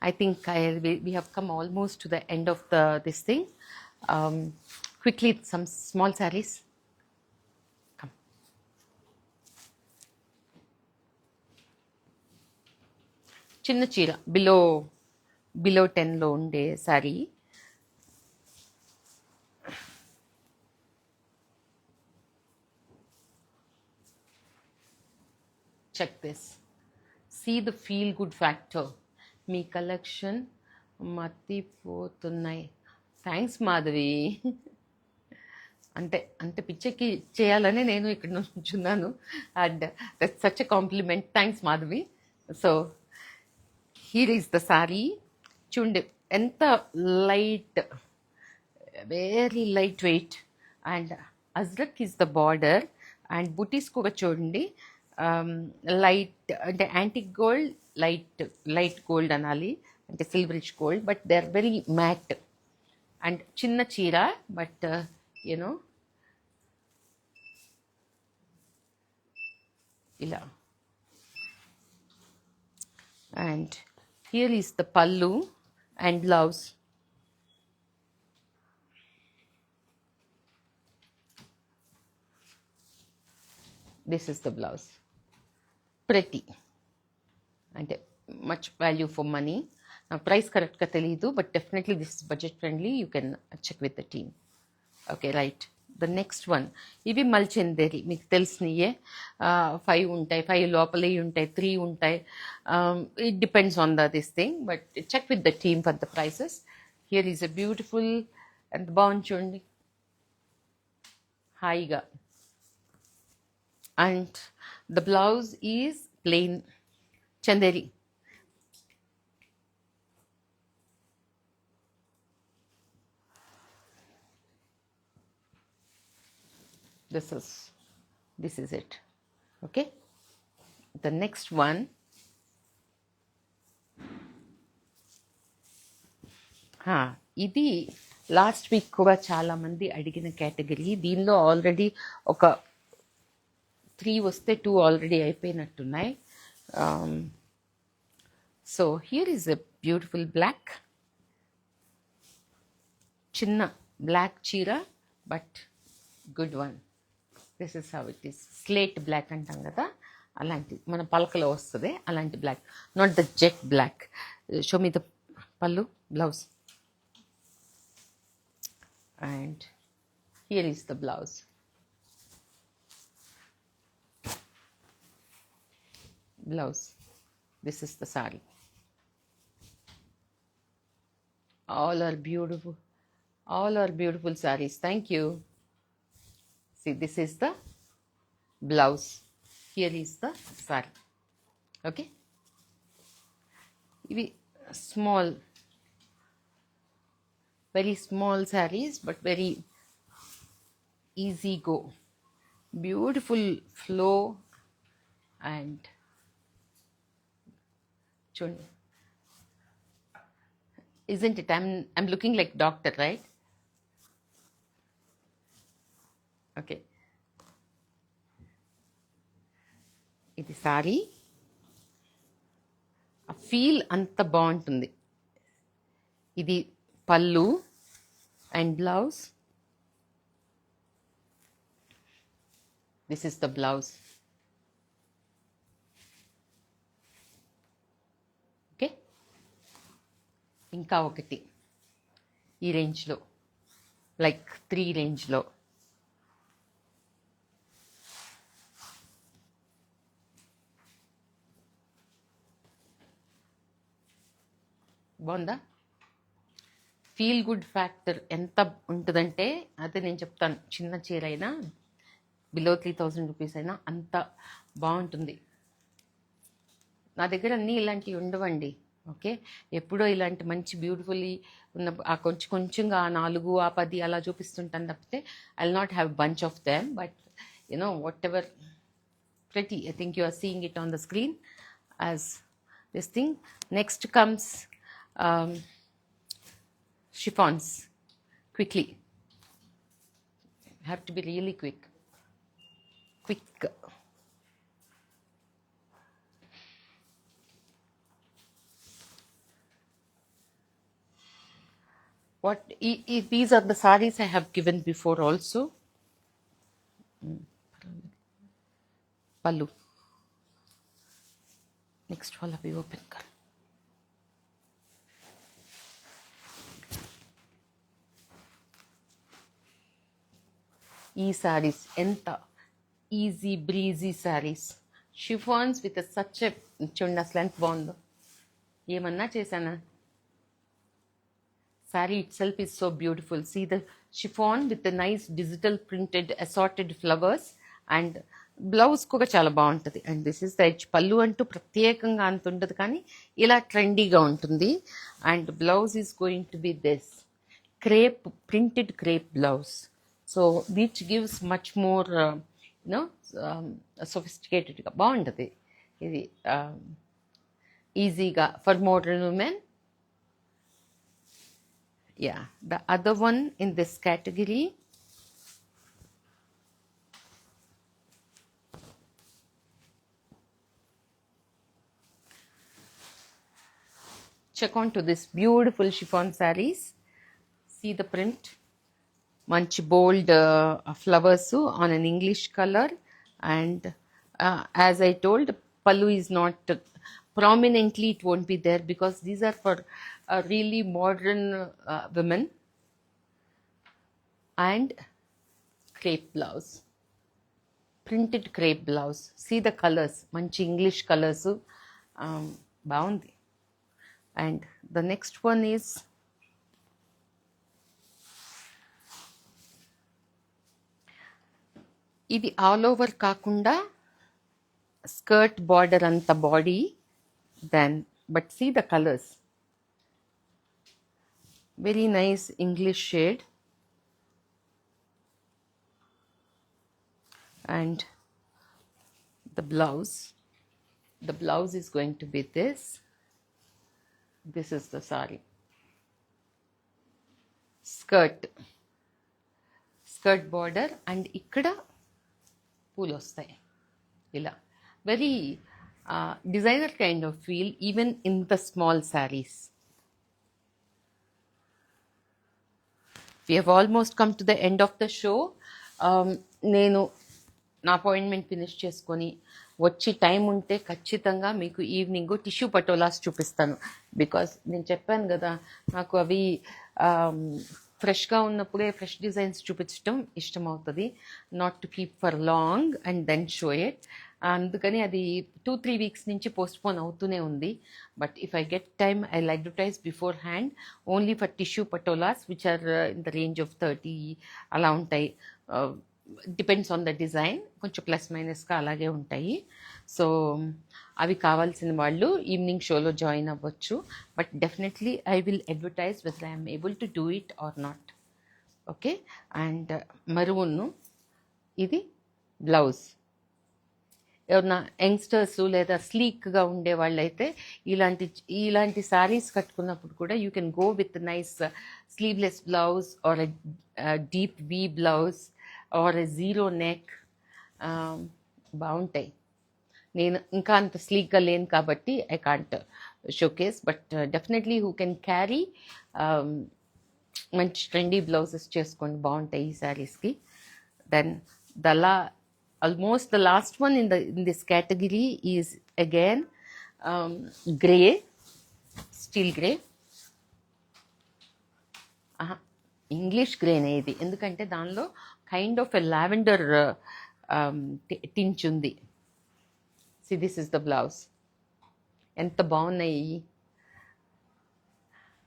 I think we have come almost to the end of this thing. Quickly, some small sarees. Come. Chinna cheera below 10 lo unde saree. Check this. See the feel good factor. మీ collection మతిపోతున్నాయి. Thanks Madhavi. అంటే పిచ్చకి చేయాలని నేను ఇక్కడ నుంచున్నాను. And that's such a compliment. Thanks Madhavi. So here is the sari. చూడండి ఎంత light, very light weight. And Ajrakh is the border. And butis కూడా చూడండి, లైట్ అంటే యాంటిక్ గోల్డ్, లైట్ గోల్డ్ అనాలి, అంటే silverish gold, but they are very matt. And చిన్న చీర, but you know ఇలా. And here is the pallu and blouse. This is the blouse. Pretty, అంటే much value for money. నాకు ప్రైస్ కరెక్ట్గా తెలియదు, but definitely this is budget friendly. You can check with the team. Okay, right. The next one, ఇవి మల్చెందేరి మీకు తెలిసినయే. 5 ఉంటాయి, 5 లోపలే ఉంటాయి, 3 ఉంటాయి. It depends on this thing, but check with the team for the prices. Here is a beautiful, ఎంత బాగుంది చూడండి, హాయిగా. And the blouse is plain Chanderi. This is it. Okay, the next one, ఇది లాస్ట్ వీక్ కూడా చాలామంది అడిగిన category. దీనిలో already ఒక 3 వస్తే 2 ఆల్రెడీ అయిపోయినట్టున్నాయి. So here is a beautiful black, చిన్న బ్లాక్ చీర, but good one. This is how it is. Slate black అంటాం కదా, అలాంటి మన పలకలో వస్తుంది అలాంటి black, not the jet black. Show me the పళ్ళు, blouse, and here is the blouse. Blouse. This is the saree. All are beautiful. All are beautiful sarees. Thank you. See, this is the blouse. Here is the saree. Okay. Ivi small, very small sarees, but very easy go. Beautiful flow and chunni. Isn't it? I'm looking like doctor, right? Okay. ఇది sorry. ఆ feel అంత బాగుంటుంది. ఇది పళ్ళు and blouse. This is the blouse. Okay. ఇంకా ఒకటి ఈ రేంజ్లో, లైక్ 3 రేంజ్లో. బాగుందా? ఫీల్ గుడ్ ఫ్యాక్టర్ ఎంత ఉంటుందంటే అదే నేను చెప్తాను. చిన్న చీర అయినా బిలో 3000 రూపీస్ అయినా అంత బాగుంటుంది. నా దగ్గర అన్నీ ఇలాంటివి ఉండవండి. ఓకే, ఎప్పుడో ఇలాంటి మంచి బ్యూటిఫుల్లీ ఉన్న ఆ కొంచెంగా ఆ 4 ఆ 10 అలా చూపిస్తుంటాను తప్పితే I will not have bunch of them. But what ever pretty, I think you are seeing it on the screen as this thing. Next comes chiffons. Quickly, have to be really quick. What these are the sarees I have given before also. Pallu. Next wala bhi open kar. ఈ సారీస్ ఎంత easy breezy saris, chiffons with such a చూడండి అసలు ఎంత బాగుందో. ఏమన్నా చేశానా? Sari itself is so beautiful. See the chiffon with the nice digital printed assorted flowers and blouse కూడా చాలా బాగుంటుంది. And this is the edge. పళ్ళు అంటూ ప్రత్యేకంగా అంత ఉండదు కానీ ఇలా ట్రెండీగా ఉంటుంది. And blouse is going to be this crepe, printed crepe blouse. So which gives much more సొఫిస్టికేటెడ్గా బాగుంటుంది. ఇది ఈజీగా for modern women. Yeah, the other one in this category, check on to this beautiful chiffon sarees. See the print. Manchi bold flowers on an English color, and as I told, pallu is not prominently, it won't be there because these are for really modern women. And crepe blouse, printed crepe blouse. See the colors, manchi English colors, baundi. And the next one is ఇది all over కాకుండా skirt border అంత body, then but see the colours, very nice English shade. And the blouse is going to be this is the saree. Skirt border and ఇక్కడ పూలు వస్తాయి ఇలా. Very designer kind of feel even in the small saris. We have almost come to the end of the show. నేను నా appointment finish చేసుకొని వచ్చి time ఉంటే ఖచ్చితంగా మీకు ఈవినింగ్ టిష్యూ పటోలాస్ చూపిస్తాను. బికాస్ నేను చెప్పాను కదా, నాకు అవి ఫ్రెష్గా ఉన్నప్పుడే ఫ్రెష్ డిజైన్స్ చూపించడం ఇష్టం అవుతుంది, not to keep for long and then show it. అందుకని అది 2-3 వీక్స్ నుంచి పోస్ట్పోన్ అవుతూనే ఉంది. But if I get time I will advertise before hand only for tissue patolas which are in the range of 30 అలా ఉంటాయి. డిపెండ్స్ ఆన్ ద డిజైన్, కొంచెం plus మైనస్గా అలాగే ఉంటాయి. సో అవి కావాల్సిన వాళ్ళు ఈవినింగ్ షోలో జాయిన్ అవ్వచ్చు. But definitely I will advertise whether I'm able to do it or not. Okay. And maroon, ఇది బ్లౌజ్. ఎవరన్నా యంగ్స్టర్స్ లేదా స్లీక్గా ఉండే వాళ్ళైతే ఇలాంటి శారీస్ కట్టుకున్నప్పుడు కూడా you can go with nice sleeveless blouse or deep V blouse or zero neck. బాగుంటాయి. నేను ఇంకా అంత స్లీక్గా లేను కాబట్టి I can't showcase, but definitely who can carry మంచి ట్రెండీ బ్లౌజెస్ చేసుకోండి, బాగుంటాయి ఈ శారీస్కి. Then almost the last one in this category is again grey, steel grey. English గ్రేనే ఇది, ఎందుకంటే దానిలో kind of a lavender tinge ఉంది. See this is the blouse. ఎంత బాగున్నాయి.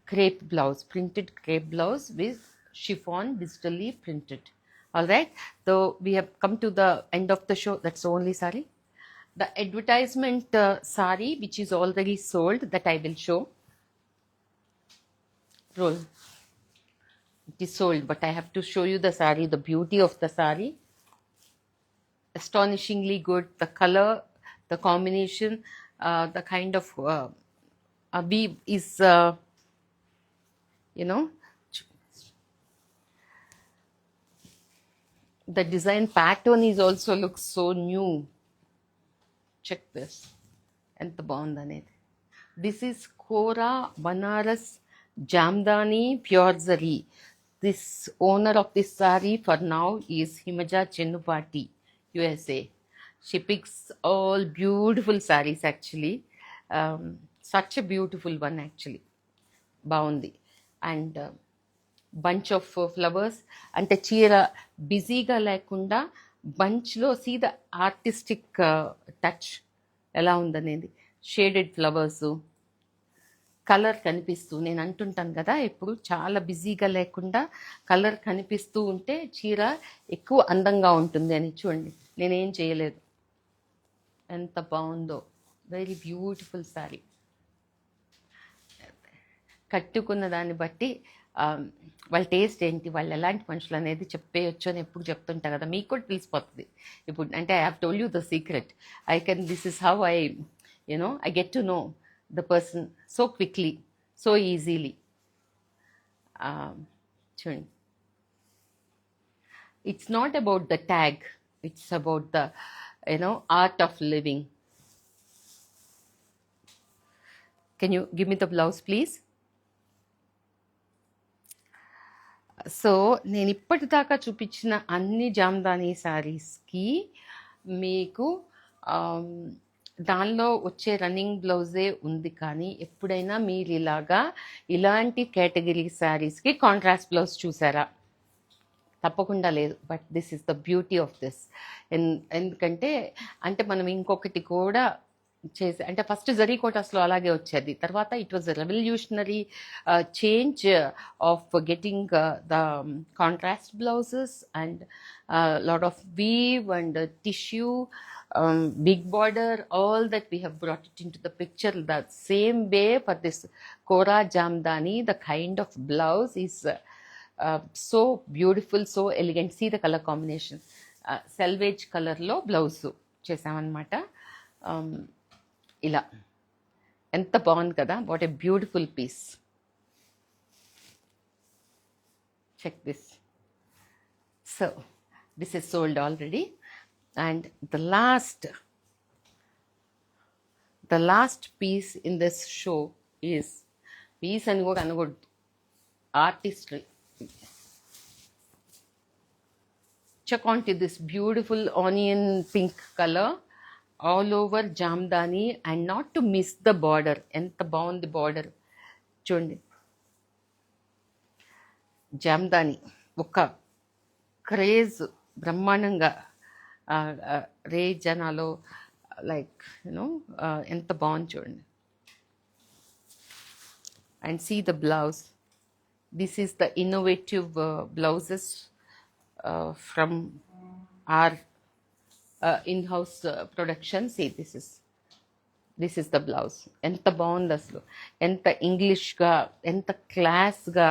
Crepe blouse, printed crepe blouse with chiffon digitally printed. All right, so we have come to the end of the show. That's the only saree. The advertisement saree which is already sold, that I will show. Roll. It is sold, but I have to show you the saree, the beauty of the saree. Astonishingly good. The color, the combination, the kind of weave is, the design pattern is also looks so new. Check this. ఎంత బాగుంది అనేది. This is Kora Banaras Jamdani Pure Zari. This owner of this saree for now is Himaja Chennupati, USA. She picks all beautiful sarees actually. Such a beautiful one actually. బాగుంది. And bunch of flowers, అంటే చీర బిజీగా లేకుండా బంచ్లో see the artistic touch ఎలా ఉందనేది. Shaded flowers, colour కనిపిస్తూ, నేను అంటుంటాను కదా ఎప్పుడు, చాలా బిజీగా లేకుండా కలర్ కనిపిస్తూ ఉంటే చీర ఎక్కువ అందంగా ఉంటుంది అని. చూడండి, నేనేం చేయలేదు, ఎంత బాగుందో. Very beautiful sari. కట్టుకున్న దాన్ని బట్టి వాళ్ళ టేస్ట్ ఏంటి, వాళ్ళు ఎలాంటి మనుషులు అనేది చెప్పేయచ్చు అని ఎప్పుడు చెప్తుంటా కదా, మీకు కూడా తెలిసిపోతుంది ఇప్పుడు. అంటే I have told you the secret. This is how I get to know the person so quickly, so easily. చూడండి, it's not about the tag, it's about the art of living. Can you give me the blouse please? So నేను ఇప్పటిదాకా చూపించిన అన్ని జామ్దానీ శారీస్కి మీకు దానిలో వచ్చే running బ్లౌజే ఉంది. కానీ ఎప్పుడైనా మీరు ఇలాంటి కేటగిరీ శారీస్కి కాంట్రాస్ట్ బ్లౌజ్ చూసారా? తప్పకుండా లేదు. But this is the beauty of this. ఎందుకంటే మనం ఇంకొకటి కూడా చేసి, అంటే ఫస్ట్ జరీ కోటాస్లో అలాగే వచ్చేది, తర్వాత it was revolutionary change of getting the contrast blouses and lot of weave and tissue, big border, all that we have brought it into the picture the same way for this Kora Jamdani. The kind of blouse is so beautiful, so elegant. See the color combination, selvage color lo blouse చేసామన్నమాట. ఇలా ఎంత బాగుంది కదా, what a beautiful piece. Check this. So this is sold already, and the last piece in this show is piece and go artistry. Check onto this beautiful onion pink color all over jamdani, and not to miss the border. Enta baagundi border చూడండి. జామ్దాని ఒక craze బ్రహ్మాండంగా రే జనాలో like you know ఎంత బాగుంది చూడండి. And see the blouse. This is the innovative blouses from our in-house production. See, this is the blouse. ఎంత బాగుంది అసలు, ఎంత ఇంగ్లీష్గా, ఎంత క్లాస్గా.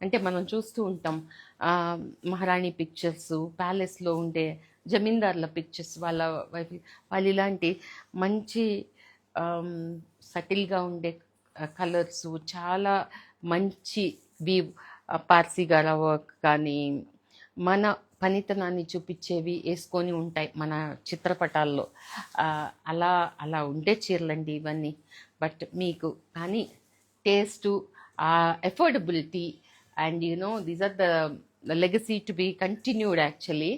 అంటే మనం చూస్తూ ఉంటాం మహారాణి పిక్చర్స్, ప్యాలెస్లో ఉండే జమీందార్ల పిక్చర్స్, వాళ్ళు ఇలాంటి మంచి సటిల్గా ఉండే కలర్స్, చాలా మంచి వీవ్, పార్సీ గార వర్క్ కానీ మన పనితనాన్ని చూపించేవి వేసుకొని ఉంటాయి మన చిత్రపటాల్లో. అలా అలా ఉండే చీరలండి ఇవన్నీ. బట్ మీకు కానీ taste, affordability, and these are the legacy to be continued actually.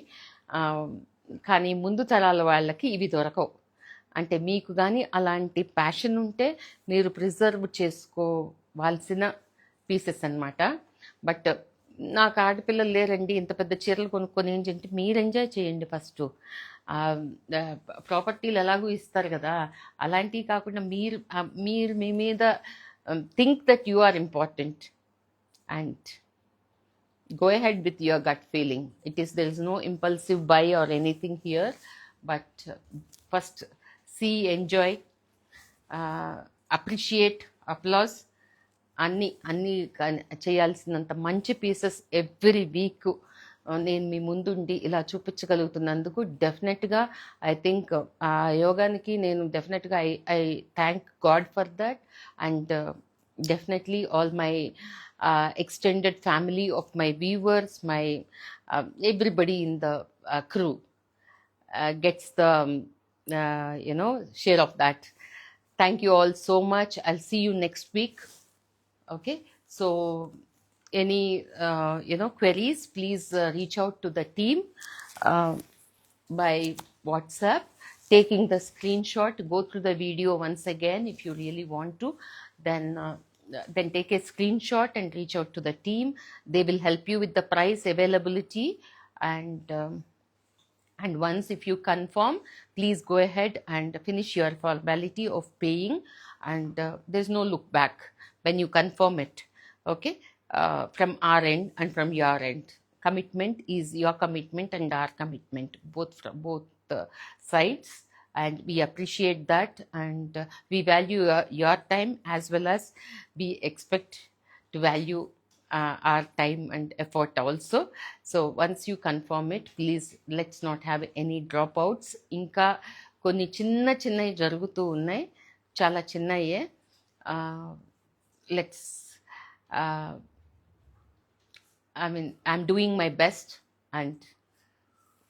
కానీ ముందు తరాల వాళ్ళకి ఇవి దొరకవు. అంటే మీకు కానీ అలాంటి ప్యాషన్ ఉంటే మీరు ప్రిజర్వ్ చేసుకోవాల్సిన పీసెస్ అన్నమాట. బట్ నాకు ఆడపిల్లలు లేరండి, ఇంత పెద్ద చీరలు కొనుక్కొని ఏంటంటే మీరు ఎంజాయ్ చేయండి ఫస్ట్. ప్రాపర్టీలు ఎలాగూ ఇస్తారు కదా, అలాంటివి కాకుండా మీరు మీ మీద think that you are important and go ahead with your gut feeling. There is no impulsive buy or anything here, but first see, enjoy, appreciate, applause. అన్నీ చేయాల్సినంత మంచి పీసెస్ ఎవ్రీ వీక్ నేను మీ ముందుండి ఇలా చూపించగలుగుతున్నందుకు డెఫినెట్గా ఐ థింక్ ఆ యోగానికి నేను డెఫినెట్గా I thank God for that. And definitely all my extended family of my viewers, my everybody in the crew gets the share of that. Thank you all so much. I'll see you next week. Okay, so any queries, please reach out to the team by WhatsApp, taking the screenshot. Go through the video once again if you really want to. Then take a screenshot and reach out to the team. They will help you with the price availability, and once if you confirm, please go ahead and finish your formality of paying, and there's no look back when you confirm it. Okay, from our end and from your end. Commitment is your commitment and our commitment, both sides. And we appreciate that, and we value your time as well as we expect to value our time and effort also. So once you confirm it, please let's not have any dropouts. Inka konni chinnai jarugutu unnai, chala chinnaye. Let's I'm doing my best, and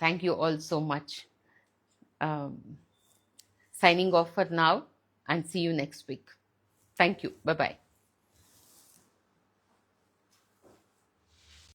thank you all so much. Signing off for now, and see you next week. Thank you. Bye-bye.